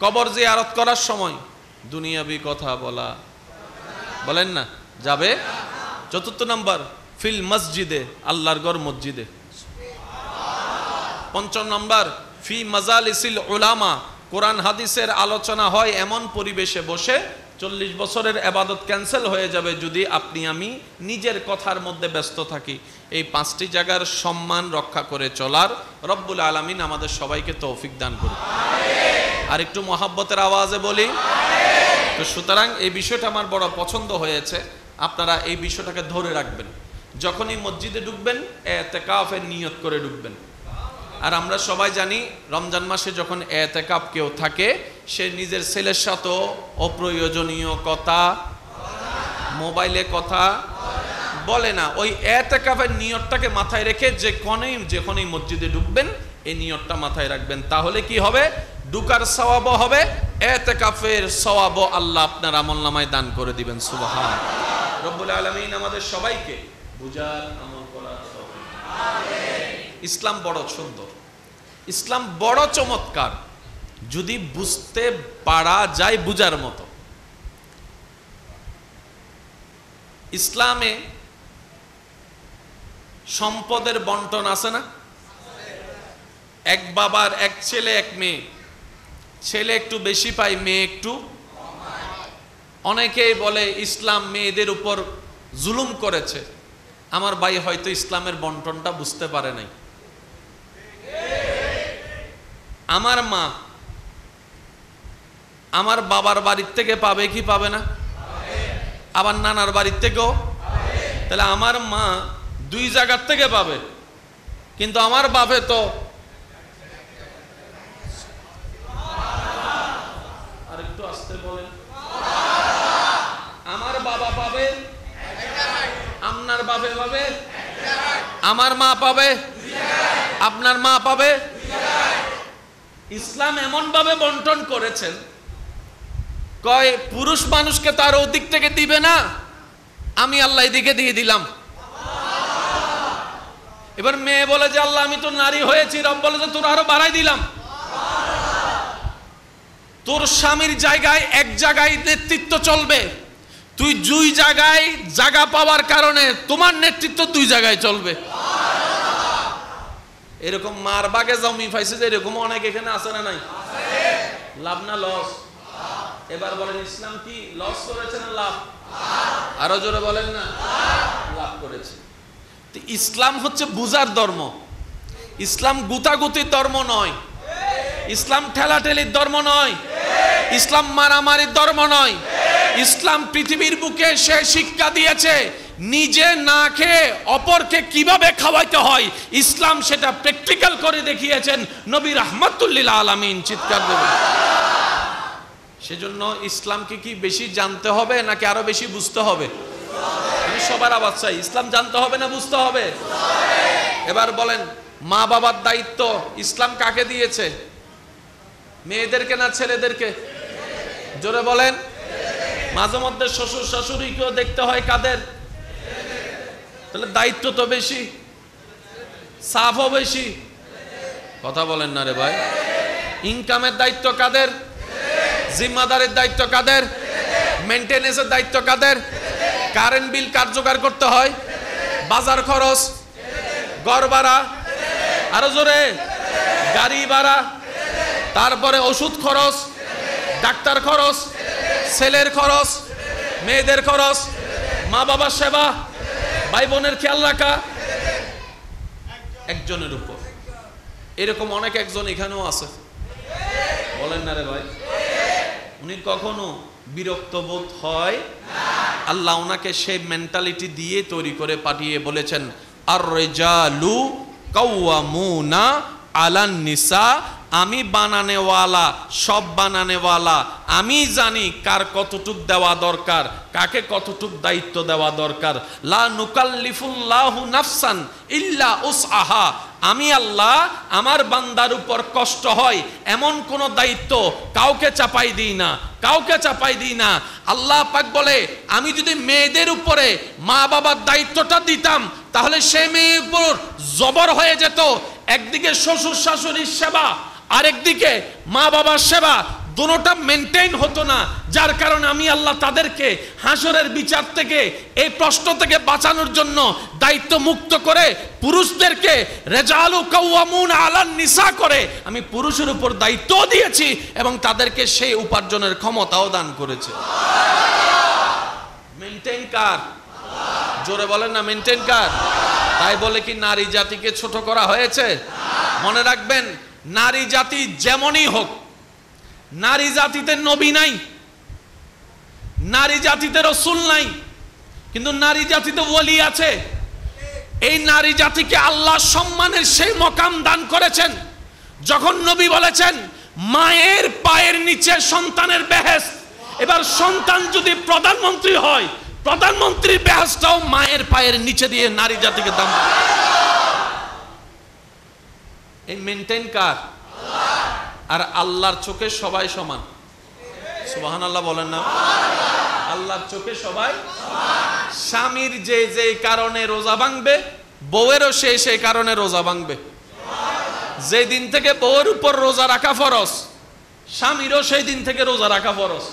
কবর জিয়ারত করার সময় দুনিয়াবি কথা বলা, বলেন না যাবে। চতুর্থ নাম্বার, ফিল মসজিদে, আল্লাহর ঘর মসজিদে। ৫ নম্বর ফি মাজালিসিল উলামা, কোরআন হাদিসের আলোচনা হয় এমন পরিবেশে বসে 40 বছরের ইবাদত ক্যান্সেল হয়ে যাবে যদি আপনি আমি নিজের কথার মধ্যে ব্যস্ত থাকি। এই 5টি জায়গার সম্মান রক্ষা করে চলার রব্বুল আলামিন আমাদের সবাইকে তৌফিক দান করুন। আর একটু মহাব্বতের আওয়াজে বলি। তো সুতরাং এই বিষয়টা আমার বড় পছন্দ হয়েছে, আপনারা এই বিষয়টাকে ধরে রাখবেন। যখনই মসজিদে ঢুকবেন ইতিকাফের নিয়ত করে ঢুকবেন। আর আমরা সবাই জানি রমজান মাসে যখন ইতিকাফ কেউ থাকে সে নিজের ছেলের সাথে অপ্রয়োজনীয় কথা, মোবাইলে কথা বলে না। ওই ইতিকাফের নিয়তটাকে মাথায় রেখে যখনই মসজিদে ঢুকবেন এই নিয়তটা মাথায় রাখবেন, তাহলে কি হবে? ঢুকার সওয়াবও হবে, ইতিকাফের সওয়াবও আল্লাহ আপনার আমলনামায় দান করে দিবেন। সুবহান। রব্বুল আলামিন আমাদের সবাইকে বুঝার আমল করার তৌফিক আমিন। ইসলাম বড় সুন্দর, ইসলাম বড় চমৎকার, যদি বুঝতে পারা যায় বুঝার মতো। ইসলামে সম্পদের বন্টন আছে না? এক বাবার এক ছেলে এক মেয়ে, ছেলে একটু বেশি পায়, মেয়ে একটু। অনেকেই বলে ইসলাম মেয়েদের উপর জুলুম করেছে। আমার ভাই হয়তো ইসলামের বন্টনটা বুঝতে পারে নাই। আমার মা আমার বাবার বাড়ির থেকে পাবে কি পাবে না? আবার নানার বাড়ির থেকেও। তাহলে আমার মা 2 জায়গার থেকে পাবে, কিন্তু আমার বাপে তো আরেকটু আসতে বলেন। আমার বাবা পাবে, আপনার বাপে পাবে, আমার মা পাবে, আপনার মা পাবে। ইসলাম এমন ভাবে বন্টন করেছেন, কয় পুরুষ মানুষকে তার ওদিক থেকে দিবে না, আমি আল্লাহ এদিকে দিয়ে দিলাম। এবার মেয়ে বলে যে আল্লাহ আমি তো নারী হয়েছি, রব বলে যে তোর আরো বাড়াই দিলাম। তোর স্বামীর জায়গায় এক জায়গায় নেতৃত্ব চলবে, তুই 2 জায়গায় জায়গা পাওয়ার কারণে তোমার নেতৃত্ব 2 জায়গায় চলবে। এরকম মার বাগে জমি পাইছে যে এরকম অনেক এখানে আছে না নাই? লাভ না লস? এবার বলেন ইসলাম কি লস করেছে না লাভ? আরো জোরে বলেন না। লাভ করেছে। তো ইসলাম হচ্ছে বুঝার ধর্ম, ইসলাম গুতাগুতির ধর্ম নয়, ইসলাম ঠেলাঠেলির ধর্ম নয়, ইসলাম মারামারির ধর্ম নয়। ইসলাম পৃথিবীর বুকে সে শিক্ষা দিয়েছে নিজে না খেয়ে অপরকে কিভাবে খাওয়াইতে হয়, ইসলাম সেটা প্র্যাকটিক্যাল করে দেখিয়েছেন নবী রাহমাতুল লিল আলামিন। চিৎকার দেবেন। সেজন্য ইসলামকে কি বেশি জানতে হবে নাকি আরো বেশি বুঝতে হবে? আমি সবার আওয়াজ চাই, ইসলাম জানতে হবে না বুঝতে হবে? এবার বলেন মা বাবার দায়িত্ব ইসলাম কাকে দিয়েছে? মেয়েদেরকে না ছেলেদেরকে? জোরে বলেন। মাঝে মধ্যে শ্বশুর শাশুড়িকেও দেখতে হয় কাদের? তাহলে দায়িত্ব তো বেশি, সাফও বেশি। কথা বলেন না রে ভাই। ইনকামের দায়িত্ব কাদের? জিম্মাদারের দায়িত্ব কাদের? মেইনটেনেন্সের দায়িত্ব কাদের? কারেন্ট বিল কার জোগাড় করতে হয়? বাজার খরচ, ঘর ভাড়া, আরো জোরে গাড়ি ভাড়া, তারপরে ওষুধ খরচ, ডাক্তার খরচ, ছেলের খরচ, মেয়েদের খরচ, মা বাবার সেবা, ভাই বোনের খেয়াল রাখা একজনের উপর। এরকম অনেক একজন এখানেও আছে, বলেন না রে ভাই। উনি কখনো বিরক্ত বোধ হয় আল্লাহ ওনাকে সেই মেন্টালিটি দিয়ে তৈরি করে পাঠিয়ে বলেছেন আর রিজালু কাওয়ামুনা আলান নিসা। আমি বানানেওয়ালা, সব বানানেওয়ালা, আমি জানি কার কতটুক দেওয়া দরকার, কাকে কতটুক দায়িত্ব দেওয়া দরকার। লা নুকাল্লিফুল্লাহু নাফসান ইল্লা উসআহা। আমি আল্লাহ আমার বান্দার উপর কষ্ট হয় এমন কোন দায়িত্ব কাউকে চাপাই দিই না, কাউকে চাপাই দিই না। আল্লাহ পাক বলে আমি যদি মেয়েদের উপরে মা বাবার দায়িত্বটা দিতাম তাহলে সে মেয়ের উপর জবর হয়ে যেত। একদিকে শ্বশুর শাশুড়ির সেবা, আরেকদিকে মা বাবার সেবা, দুটোটা মেনটেইন হতো না। যার কারণে আমি আল্লাহ তাদেরকে হাসরের বিচার থেকে, এই প্রশ্ন থেকে বাঁচানোর জন্য দায়িত্ব মুক্ত করে পুরুষদেরকে রিজালু কাওয়ামুনা আলান নিসা করে আমি পুরুষের উপর দায়িত্ব দিয়েছি এবং তাদেরকে সেই উপার্জনের ক্ষমতাও দান করেছে। মেইনটেইন কার? জোরে বলেন না, মেইনটেইন কার? তাই বলে কি নারী জাতিকে ছোট করা হয়েছে? মনে রাখবেন, নারী জাতি যেমনই হোক, নারী জাতিতে নবী নাই, নারী জাতিতে রাসূল নাই, কিন্তু নারী জাতিতে ওলি আছে। এই নারী জাতিকে আল্লাহ সম্মানের সেই মকাম দান করেছেন যখন নবী বলেছেন মায়ের পায়ের নিচে সন্তানের বেহেশত। এবার সন্তান যদি প্রধানমন্ত্রী হয়, প্রধানমন্ত্রীর বেহেশতটাও মায়ের পায়ের নিচে দিয়ে নারী জাতিকে দান। এই মেইনটেইন কার? আর আল্লাহর চোখে সবাই সমান। সুবহানাল্লাহ বলেন না? আল্লাহর চোখে সবাই। স্বামীর যে যে কারণে রোজা ভাঙবে, বউয়েরও সেই কারণে রোজা ভাঙবে। যেই দিন থেকে বউয়ের উপর রোজা রাখা ফরজ, স্বামীরও সেই দিন থেকে রোজা রাখা ফরজ।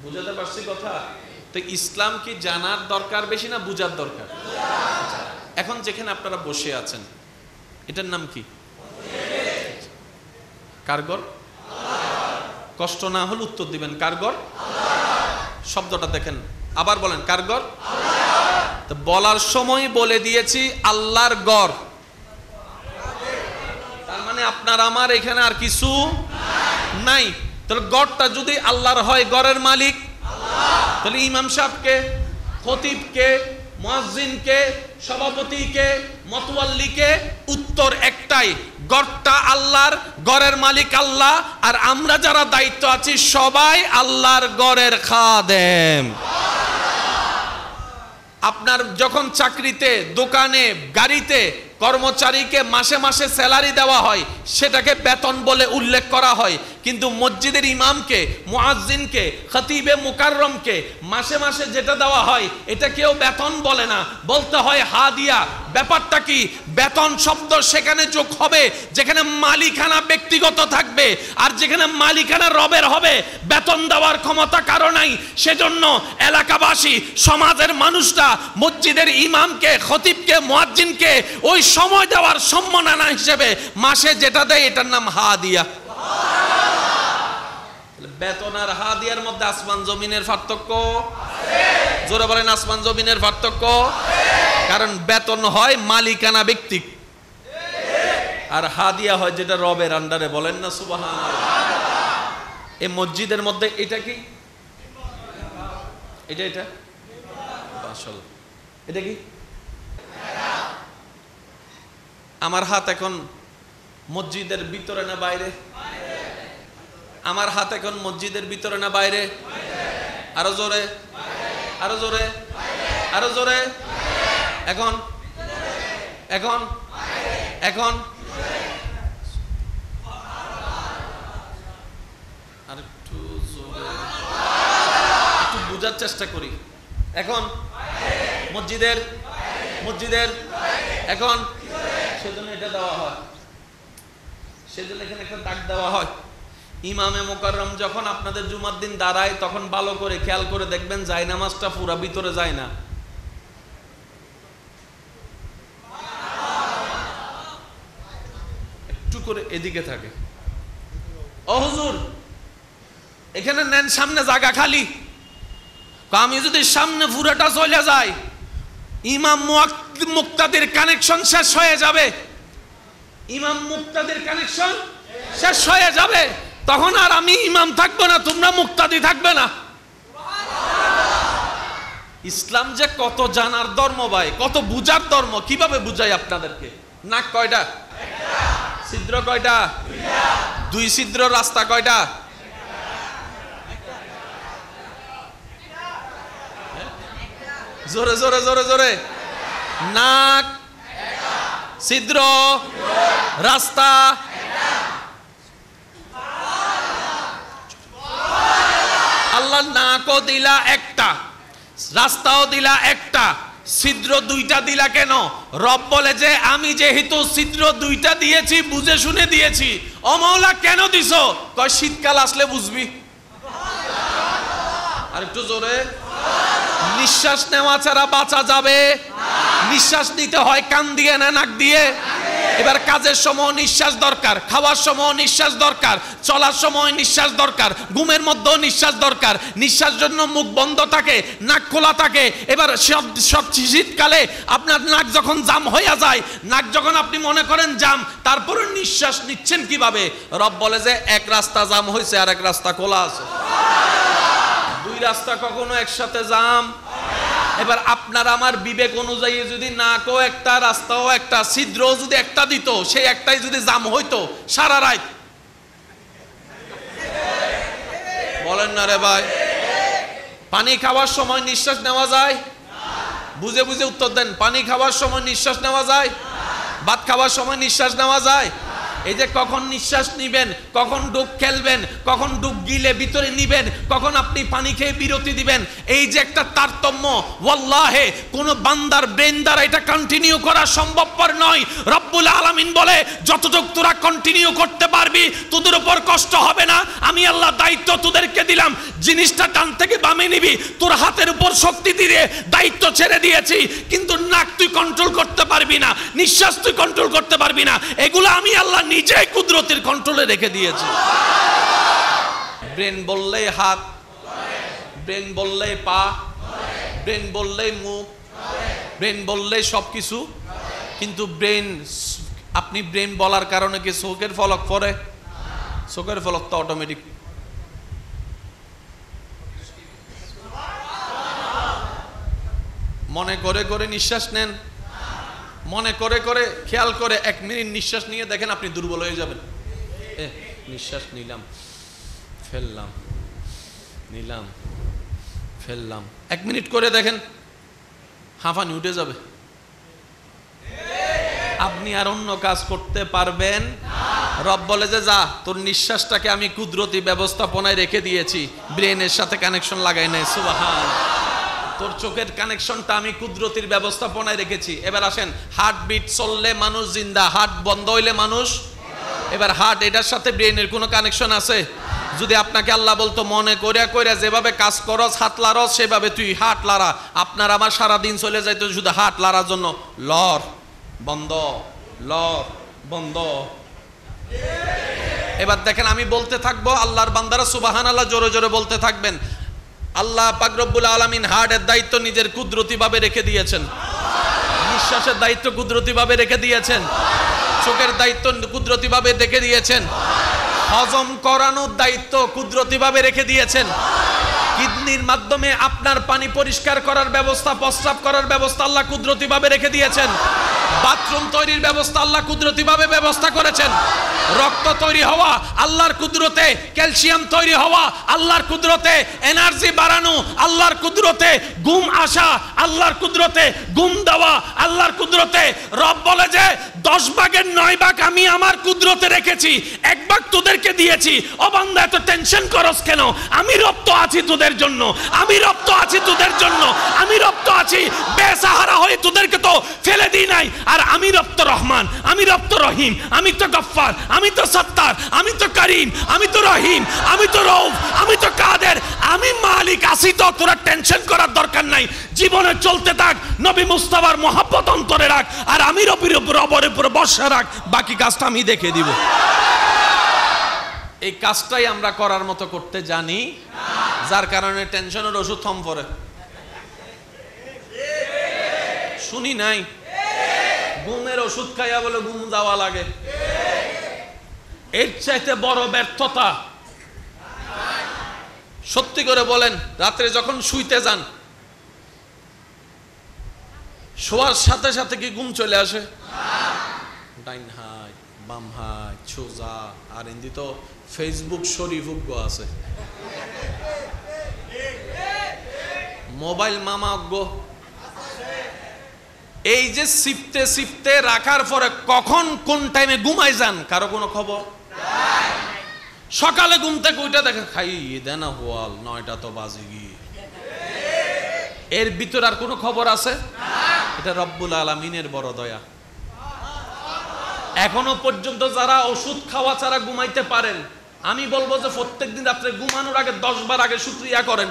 বুঝাতে পারছি কথা? তো ইসলাম কি জানার দরকার বেশি না বুঝার দরকার? এখন যেখানে আপনারা বসে আছেন, এটার নাম কি? কারগর? কষ্ট না হলে উত্তর দিবেন কারগর। শব্দটা দেখেন, আবার বলেন কারগর। তো বলার সময় বলে দিয়েছি আল্লাহর গর, তার মানে আপনার আমার এখানে আর কিছু নাই। তাহলে গরটা যদি আল্লাহর হয়, গরের মালিক তাহলে ইমাম সাহেবকে, খতিবকে, মুয়াজ্জিনকে, সভাপতিকে, মতওয়াল্লিকে উত্তর একটাই, গরটা আল্লাহর, গরের মালিক আল্লাহ, আর আমরা যারা দায়িত্ব আছি সবাই আল্লাহর গরের খাদেম। আপনার যখন চাকরিতে, দোকানে, গাড়িতে কর্মচারীকে মাসে মাসে স্যালারি দেওয়া হয়, সেটাকে বেতন বলে উল্লেখ করা হয়, কিন্তু মসজিদের ইমামকে, মুয়াজ্জিনকে, খতিবে মুকাররমকে মাসে মাসে যেটা দেওয়া হয় এটা কেউ বেতন বলে না, বলতে হয় হাদিয়া। ব্যাপারটা কি? বেতন শব্দ সেখানে যোগ হবে যেখানে মালিকানা ব্যক্তিগত থাকবে, আর যেখানে মালিকানা রবের হবে বেতন দেওয়ার ক্ষমতা কারো নাই। সেজন্য এলাকাবাসী, সমাজের মানুষরা মসজিদের ইমামকে, খতিবকে, মুয়াজ্জিনকে ওই সময় দেওয়ার সম্মাননা হিসেবে মাসে যেটা দেয় এটার নাম হাদিয়া। বেতন আর হাদিয়ার মধ্যে আসমান জমিনের পার্থক্য আছে। জোরে বলেন, আসমান জমিনের পার্থক্য। কারণ বেতন হয় মালিকানা ব্যক্তিক, আর হাদিয়া হয় যেটা রবের আন্ডারে। বলেন না সুবহানাল্লাহ। এই মসজিদের মধ্যে এটা কি? এটা আসল এটা কি? আমার হাত এখন মসজিদের ভিতরে না বাইরে? আমার হাত এখন মসজিদের ভিতরে না বাইরে? আরো জোরে, আরো জোরে, আরো জোরে। এখন এখন এখন আর একটু জোরে, একটু বোঝার চেষ্টা করি। এখন মসজিদের, মসজিদের এখন, সেজন্য এটা দেওয়া হয়, সেজন্য এখানে একটা দাগ দেওয়া হয়। ইমামে মুকাররম যখন আপনাদের জুমার দিন দাঁড়ায় তখন ভালো করে খেয়াল করে দেখবেন জায়নামাজটা পুরা ভিতরে যায় না, একটু করে এদিকে থাকে। ও হুজুর এখানে নেন, সামনে জায়গা খালি। আমি যদি সামনে পুরাটা চলে যায় ইমাম মুক্তাদির কানেকশন শেষ হয়ে যাবে, ইমাম মুক্তাদির কানেকশন শেষ হয়ে যাবে, তখন আর আমি ইমাম থাকবো না, তোমরা মুক্তাদি থাকবে না। ইসলাম যে কত জানার ধর্ম ভাই, কত বুঝার ধর্ম। কিভাবে বুঝাই আপনাদেরকে? নাক কয়টা? ছিদ্র কয়টা? দুই ছিদ্র রাস্তা কয়টা? জোরে জোরে জোরে জোরে। নাক, ছিদ্র, রাস্তা। আল্লাহ নাকও দিলা একটা, রাস্তাও দিলা একটা, ছিদ্র দুইটা দিলা কেন? রব বলে যে আমি যেহেতু ছিদ্র দুইটা দিয়েছি বুঝে শুনে দিয়েছি। ও মাওলা কেন দিছো? কয় শীতকাল আসলে বুঝবি। আর একটু জোরে। নিঃশ্বাস নেওয়া ছাড়া বাঁচা যাবে? নিঃশ্বাস নিতে হয় কান দিয়ে না নাক দিয়ে? এবার কাজের সময় নিঃশ্বাস দরকার, খাওয়ার সময় নিঃশ্বাস দরকার, চলার সময় নিঃশ্বাস দরকার, ঘুমের মধ্যেও নিঃশ্বাস দরকার। নিঃশ্বাস জন্য মুখ বন্ধ থাকে, নাক খোলা থাকে। এবার সব শীতকালে আপনার নাক যখন জাম হয়ে যায়, নাক যখন আপনি মনে করেন জাম, তারপরে নিঃশ্বাস নিচ্ছেন কিভাবে? রব বলে যে এক রাস্তা জাম হয়েছে আর এক রাস্তা খোলা আছে। দুই রাস্তা কখনো একসাথে জাম। এবার আপনার আমার বিবেক অনুযায়ী যদি নাকও একটা রাস্তাও একটা ছিদ্রও যদি একটা দিত, সেই একটাই যদি জাম হইতো সারা রাত, বলেন না রে ভাই? পানি খাওয়ার সময় নিঃশ্বাস নেওয়া যায়? বুঝে বুঝে উত্তর দেন। পানি খাওয়ার সময় নিঃশ্বাস নেওয়া যায়? ভাত খাওয়ার সময় নিঃশ্বাস নেওয়া যায়? এই যে কখন নিঃশ্বাস নিবেন, কখন ডুব খেলবেন, কখন ডুব গিলে ভিতরে নিবেন, কখন আপনি পানি খেয়ে বিরতি দিবেন, এই যে একটা তারতম্য, ওয়াল্লাহে কোন বান্দার ব্রেন দ্বারা এটা কন্টিনিউ করা সম্ভবপর নয়। রব্বুল আলামিন বলে যতটুকু তোরা কন্টিনিউ করতে পারবি তোদের উপর কষ্ট হবে না। আমি আল্লাহ দায়িত্ব তোদেরকে দিলাম, জিনিসটা ডান থেকে বামে নিবি, তোর হাতের উপর শক্তি দিয়ে দায়িত্ব ছেড়ে দিয়েছি। কিন্তু নাক তুই কন্ট্রোল করতে পারবি না, নিঃশ্বাস তুই কন্ট্রোল করতে পারবি না, এগুলো আমি আল্লাহ নিজে কুদরতের কন্ট্রোলে রেখে দিয়েছি। ব্রেন বললেই হাত, ব্রেন বললেই পা, ব্রেন বললেই মুখ, ব্রেন বললেই সবকিছু। কিন্তু ব্রেন, আপনি ব্রেন বলার কারণে কি চোখের ফলক পড়ে? চোখের ফলক তো অটোমেটিক। মনে করে করে নিঃশ্বাস নেন, মনে করে করে খেয়াল করে 1 মিনিট নিঃশ্বাস নিয়ে দেখেন আপনি দুর্বল হয়ে যাবেন। নিঃশ্বাস নিলাম ফেললাম, নিলাম ফেললাম, 1 মিনিট করে দেখেন হাঁফানি উঠে যাবে। আপনি আর অন্য কাজ করতে পারবেন? রব বলে যে যা, তোর নিঃশ্বাসটাকে আমি কুদরতি ব্যবস্থাপনায় রেখে দিয়েছি, ব্রেনের সাথে কানেকশন লাগাই নাই। সুবহান। তোর চোখের কানেকশনটা আমি কুদরতির ব্যবস্থাপনায় রেখেছি। এবার আসেন, হার্টবিট চললে মানুষ জিন্দা, হার্ট বন্ধ হইলে মানুষ। এবার হার্ট এটার সাথে ব্রেনের কোনো কানেকশন আছে? যদি আপনাকে আল্লাহ বলতো মনে করিয়া করিয়া যেভাবে কাজ করস, হাত লাড়স, সেভাবে তুই হাত লাড়া, আপনার আমার সারাদিন চলে যাইতো শুধু হাত লাড়ার জন্য। লর বন্ধ, লর বন্ধ। এবার দেখেন আমি বলতে থাকবো, আল্লাহর বান্দারা সুবহানাল্লাহ জোরে জোরে বলতে থাকবেন। আল্লাহ পাক রব্বুল আলামিন হার্টের দায়িত্ব নিজের কুদরতি ভাবে রেখে দিয়েছেন, নিঃশ্বাসের দায়িত্ব কুদরতি ভাবে রেখে দিয়েছেন, চোখের দায়িত্ব কুদরতি ভাবে রেখে দিয়েছেন, হজম করানোর দায়িত্ব কুদরতি ভাবে রেখে দিয়েছেন, কিডনির মাধ্যমে আপনার পানি পরিষ্কার করার ব্যবস্থা, প্রস্রাব করার ব্যবস্থা আল্লাহ কুদরতি ভাবে রেখে দিয়েছেন, বাথরুম তৈরির ব্যবস্থা আল্লাহ কুদরতি ভাবে ব্যবস্থা করেছেন, রক্ত তৈরি হওয়া আল্লাহর কুদরতে, ক্যালসিয়াম তৈরি হওয়া আল্লাহর কুদরতে, এনার্জি বাড়ানো আল্লাহর কুদরতে, ঘুম আসা আল্লাহর কুদরতে, ঘুম দেওয়া আল্লাহর কুদরতে। রব বলে যে 10 ভাগের 9 ভাগ আমি আমার কুদরতে রেখেছি, 1 ভাগ তোদেরকে দিয়েছি। ও বান্দা এত টেনশন করস কেন? আমি রব তো আছি তোদের জন্য, আমি রব তো আছি তোদের জন্য, আমি রব তো আছি, বেসাহারা হয়ে তোদেরকে তো ফেলে দিই নাই। আর আমি রব তো রহমান, আমি রব তো রহিম, আমি তো গফফার, আমি তো সত্তার, আমি তো করিম, আমি তো রহিম, আমি তো রউফ, আমি তো কাদের, আমি মালিক আছি। তো তোরা টেনশন করার দরকার নাই, জীবনে চলতে থাক, নবী মুস্তাফার মহব্বত অন্তরে রাখ, আর আমি রবের উপরে বর্ষা রাখ, বাকি কাজটা আমি দেখে দিব। এই কাজটাই আমরা করার মতো করতে জানি, যার কারণে টেনশনের ওষুধ থম পড়ে। শুনি নাই ঘুমের ওষুধ খাইয়া বলে ঘুম যাওয়া লাগে। এর চাইতে বড় ব্যর্থতা সত্যি করে বলেন, রাত্রে যখন শুইতে যান, শোয়ার সাথে সাথে কি ঘুম চলে আসে? ডাইন হাত বাম হাত সোজা, আর হিন্দি তো ফেসবুক শরীফুজ্ঞ আছে, মোবাইল মামা অজ্ঞ। এই যে সিফতে সিফতে রাখার পরে কখন কোন টাইমে ঘুমাই যান কারো কোনো খবর? সকালে ঘুম থেকে উঠে দেখে খাই দেনা হোয়াল 9টা তো বাজে গিয়ে, এর ভিতর আর কোনো খবর আছে? এটা রব্বুল আলামিনের বড় দয়া। এখনো পর্যন্ত যারা ওষুধ খাওয়া ছাড়া ঘুমাইতে পারেন, আমি বলবো যে প্রত্যেকদিন রাত্রে ঘুমানোর আগে 10 বার আগে শুকরিয়া করেন।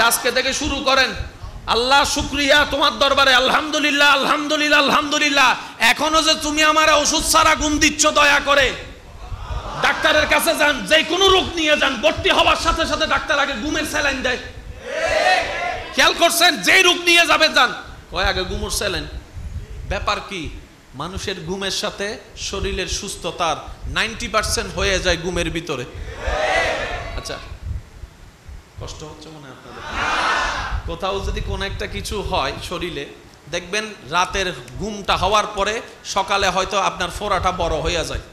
আজকে থেকে শুরু করেন, আল্লাহ শুকরিয়া তোমার দরবারে, আলহামদুলিল্লাহ আলহামদুলিল্লাহ আলহামদুলিল্লাহ, এখনো যে তুমি আমার ওষুধ ছাড়া ঘুম দিচ্ছ, দয়া করে ডাক্তারের কাছে যান, যে কোনো রোগ নিয়ে যান, ভর্তি হওয়ার সাথে সাথে ডাক্তার আগে ঘুমের স্যালাইন দেয়। খেয়াল করছেন, যে রোগ নিয়ে যাবেন যান, কয় আগে ঘুমের স্যালাইন। ব্যাপার কি, মানুষের ঘুমের সাথে শরীরের সুস্থতার 90% হয়ে যায় ঘুমের ভিতরে। আচ্ছা, কষ্ট হচ্ছে মনে হয় আপনাদের? কোথাও যদি কোনো একটা কিছু হয় শরীরে, দেখবেন রাতের ঘুমটা হওয়ার পরে সকালে হয়তো আপনার ফোড়াটা বড় হয়ে যায়।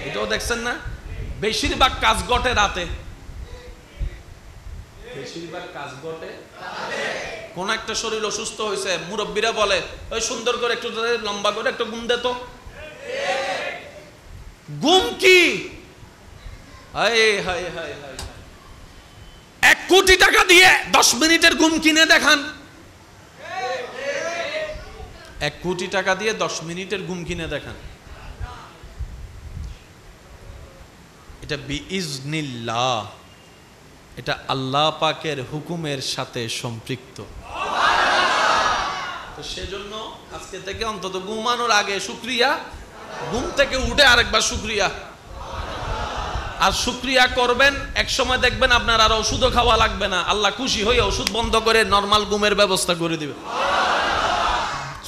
এটাও দেখছেন না? বেশিরভাগ কাজ ঘটে রাতে, বেশিরভাগ কাজ ঘটে। কোন একটা শরীর অসুস্থ হয়েছে, মুরব্বীরা বলে ওই সুন্দর করে একটু লম্বা করে একটু ঘুম দে তো। ঘুম কি? 1 কোটি টাকা দিয়ে 10 মিনিটের ঘুম কিনে দেখান। 1 কোটি টাকা দিয়ে 10 মিনিটের ঘুম কিনে দেখান। এটা বিইজনিল্লাহ, এটা আল্লাহ পাকের হুকুমের সাথে সম্পৃক্ত। তো সেজন্য আজকে থেকে অন্তত ঘুমানোর আগে শুকরিয়া, ঘুম থেকে উঠে আরেকবার শুকরিয়া। আর শুকরিয়া করবেন, এক সময় দেখবেন আপনার আর ওষুধও খাওয়া লাগবে না। আল্লাহ খুশি হয়ে ওষুধ বন্ধ করে নরমাল ঘুমের ব্যবস্থা করে দিবে।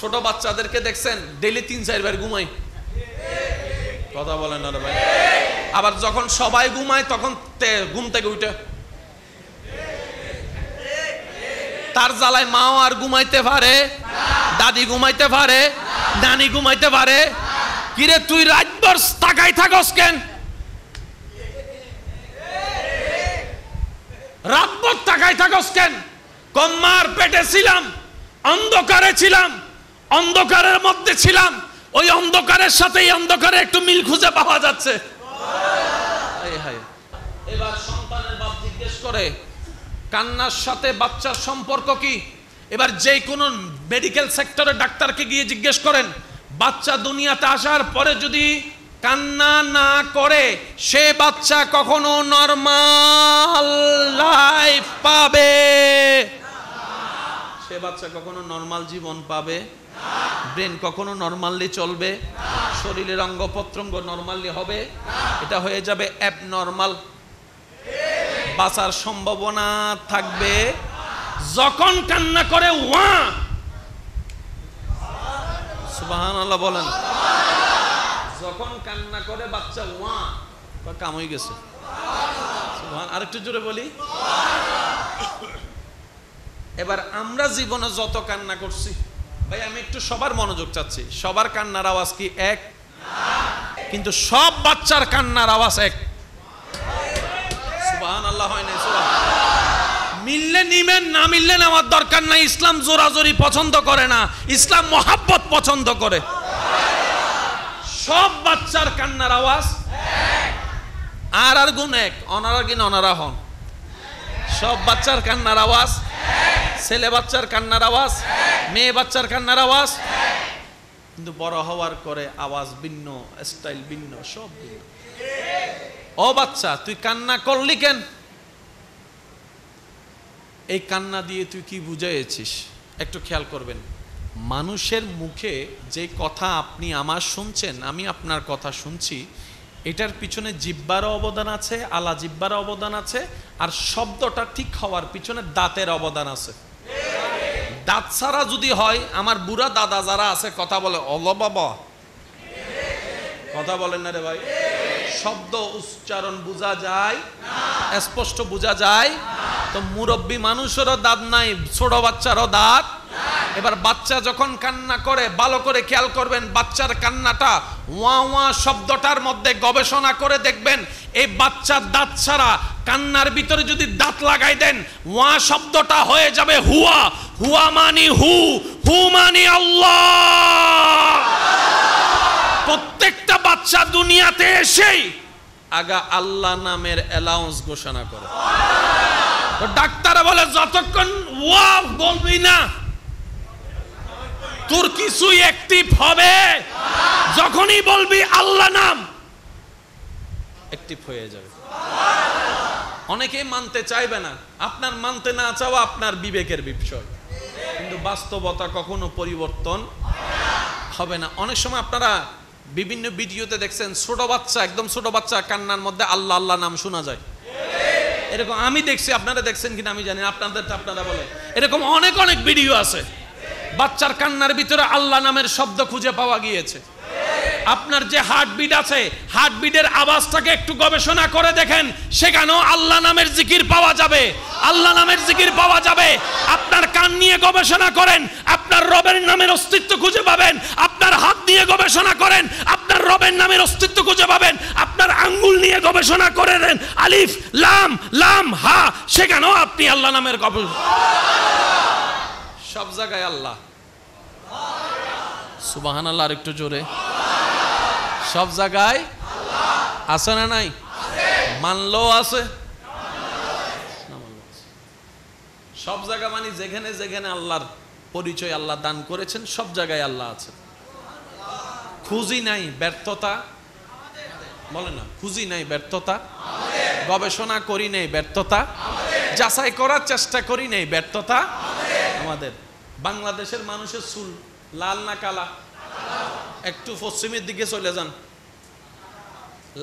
ছোট বাচ্চাদেরকে দেখছেন ডেইলি 3-4 বার ঘুমায়, কথা বলেন না ভাই? আবার যখন সবাই ঘুমায় তখন ঘুম থেকে উঠে তার জ্বালায় মাও আর ঘুমাইতে পারে, দাদি ঘুমাইতে পারে, নানি ঘুমাইতে পারে। কিরে তুই রাতভর তাকাই থাকস কেন? রাতভর তাকাই থাকস কেন? কম্মার পেটে ছিলাম, অন্ধকারে ছিলাম, অন্ধকারের মধ্যে ছিলাম, ওই অন্ধকারের সাথে এই অন্ধকারে একটু মিল খুঁজে পাওয়া যাচ্ছে। এবার সন্তানের বাপ জিজ্ঞেস করে কান্নার সাথে বাচ্চার সম্পর্ক কি? এবার যে কোনো মেডিকেল সেক্টরে ডাক্তারকে গিয়ে জিজ্ঞেস করেন, বাচ্চা দুনিয়াতে আসার পরে যদি কান্না না করে সে বাচ্চা কখনো নরমাল লাইফ পাবে? সে বাচ্চা কখনো নরমাল জীবন পাবে? ব্রেন কখনো নরমালি চলবে? শরীরের অঙ্গ প্রত্যঙ্গ নরমালি হবে? এটা হয়ে যাবে অ্যাবনরমাল। বাঁচার সম্ভাবনা থাকবে যখন কান্না করে ওয়া। সুবহানাল্লাহ বলেন। যখন কান্না করে বাচ্চা ওয়া, কাম হয়ে গেছে। সুবহান, আরেকটু জোরে বলি। এবার আমরা জীবনে যত কান্না করছি, ভাই আমি একটু সবার মনোযোগ চাচ্ছি, সবার কান্নার আওয়াজ কি এক? কিন্তু সব বাচ্চার কান্নার আওয়াজ এক। সুবহানাল্লাহ হয় না? মিললে নিবেন, না মিললে আমার দরকার নাই। ইসলাম জোরাজোরি পছন্দ করে না, ইসলাম মহাব্বত পছন্দ করে। সব বাচ্চার কান্নার আওয়াজ আর আর গুণ এক, অনারা কিন অনারা হন। সব বাচ্চার কান্নার আওয়াজ, ছেলে বাচ্চার কান্নার আওয়াজ, মেয়ে বাচ্চার কান্নার আওয়াজ, কিন্তু বড় হওয়ার করে আওয়াজ ভিন্ন, স্টাইল ভিন্ন, সব ভিন্ন। ও বাচ্চা তুই কান্না করলি কেন? এই কান্না দিয়ে তুই কি বুঝাইছিস? একটু খেয়াল করবেন, মানুষের মুখে যে কথা আপনি আমার শুনছেন, আমি আপনার কথা শুনছি, এটার পিছনে জিহ্বার অবদান আছে, আলা জিহ্বার অবদান আছে, আর শব্দটা ঠিক হওয়ার পিছনে দাঁতের অবদান আছে। দাঁত ছাড়া যদি হয়, আমার বুড়া দাদা যারা আছে কথা বলে অল বাবা, কথা বলেন না রে ভাই? শব্দ উচ্চারণ বোঝা যায়, স্পষ্ট বোঝা যায়। তো মুরব্বী মানুষেরও দাঁত নাই, ছোট বাচ্চারও দাঁত। এবার বাচ্চা যখন কান্না করে, ভালো করে খেয়াল করবেন, বাচ্চার কান্নাটা ওয়া ওয়া শব্দটার মধ্যে গবেষণা করে দেখবেন, এই বাচ্চার দাঁত ছাড়া কান্নার ভিতরে যদি দাঁত লাগাই দেন, ওয়া শব্দটা হয়ে যাবে হুয়া। হুয়া মানি হু, হু মানি আল্লাহ। প্রত্যেকটা বাচ্চা দুনিয়াতে এসেই আগা আল্লাহ নামের অ্যালাউন্স ঘোষণা করে। তো ডাক্তার বলে যতক্ষণ ওয়া বলবি না তোর কিছু অ্যাক্টিভ হবে, যখনই বলবি আল্লাহ নাম অ্যাক্টিভ হয়ে যাবে। অনেকেই মানতে চাইবে না, আপনার মানতে না চাওয়া আপনার বিবেকের বিষয়, কিন্তু বাস্তবতা কখনো পরিবর্তন হবে না। অনেক সময় আপনারা বিভিন্ন ভিডিওতে দেখছেন ছোট বাচ্চা, একদম ছোট বাচ্চা কান্নার মধ্যে আল্লাহ আল্লাহ নাম শোনা যায়, এরকম আমি দেখছি, আপনারা দেখছেন কিনা আমি জানি না, আপনারা বলেন। এরকম অনেক অনেক ভিডিও আছে, বাচ্চার কান্নার ভিতরে আল্লাহ নামের শব্দ খুঁজে পাওয়া গিয়েছে। আপনার যে হার্টবিট আছে, হার্টবিটের আওয়াজটাকে একটু গবেষণা করে দেখেন, সেখানেও আল্লাহ নামের জিকির পাওয়া যাবে, আল্লাহ নামের জিকির পাওয়া যাবে। আপনার কান নিয়ে গবেষণা করেন, আপনার রবের নামের অস্তিত্ব খুঁজে পাবেন। আপনার হাত নিয়ে গবেষণা করেন, আপনার রবের নামের অস্তিত্ব খুঁজে পাবেন। আপনার আঙ্গুল নিয়ে গবেষণা করে দেন, আলিফ লাম লাম হা, সেখানেও আপনি আল্লাহ নামের গবেষণা। সব জায়গায় আল্লাহ। সুবহানাল্লাহ, আর একটু জোরে। সব জায়গায় আছে না নাই? মানলেও আছে, সব জায়গা মানে যেখানে যেখানে আল্লাহর পরিচয় আল্লাহ দান করেছেন, সব জায়গায় আল্লাহ আছে। খুঁজি নাই ব্যর্থতা, বলে না, খুঁজি নাই ব্যর্থতা, গবেষণা করি নাই ব্যর্থতা, যাচাই করার চেষ্টা করি নাই ব্যর্থতা আমাদের। বাংলাদেশের মানুষের চুল লাল না কালা? একটু পশ্চিমের দিকে চলে যান,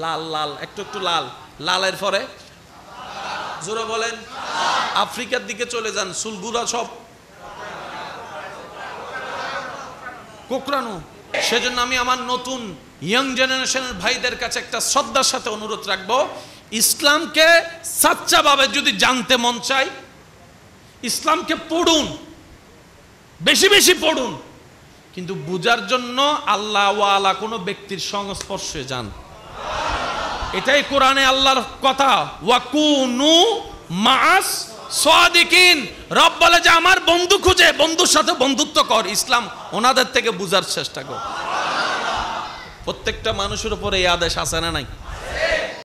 লাল লাল, একটু একটু লাল, লালের পরে জোরে বলেন। আফ্রিকার দিকে চলে যান, চুলগুলা সব কোকড়ানো। সেজন্য আমি আমার নতুন ইয়াং জেনারেশনের ভাইদের কাছে একটা শ্রদ্ধার সাথে অনুরোধ রাখবো, ইসলামকে সাচ্চাভাবে যদি জানতে মন চাই, ইসলামকে পড়ুন, বেশি বেশি পড়ুন, কিন্তু বুঝার জন্য আল্লাহ ওয়ালা কোনো ব্যক্তির সংস্পর্শে যান। এটাই কোরআনে আল্লাহর কথা, ওয়াকুনু মাআস সাদিকিন। রব বলে যে আমার বন্ধু খুঁজে, বন্ধুর সাথে বন্ধুত্ব কর, ইসলাম ওনাদের থেকে বুঝার চেষ্টা কর। প্রত্যেকটা মানুষের উপরে এই আদেশ আছে না নাই?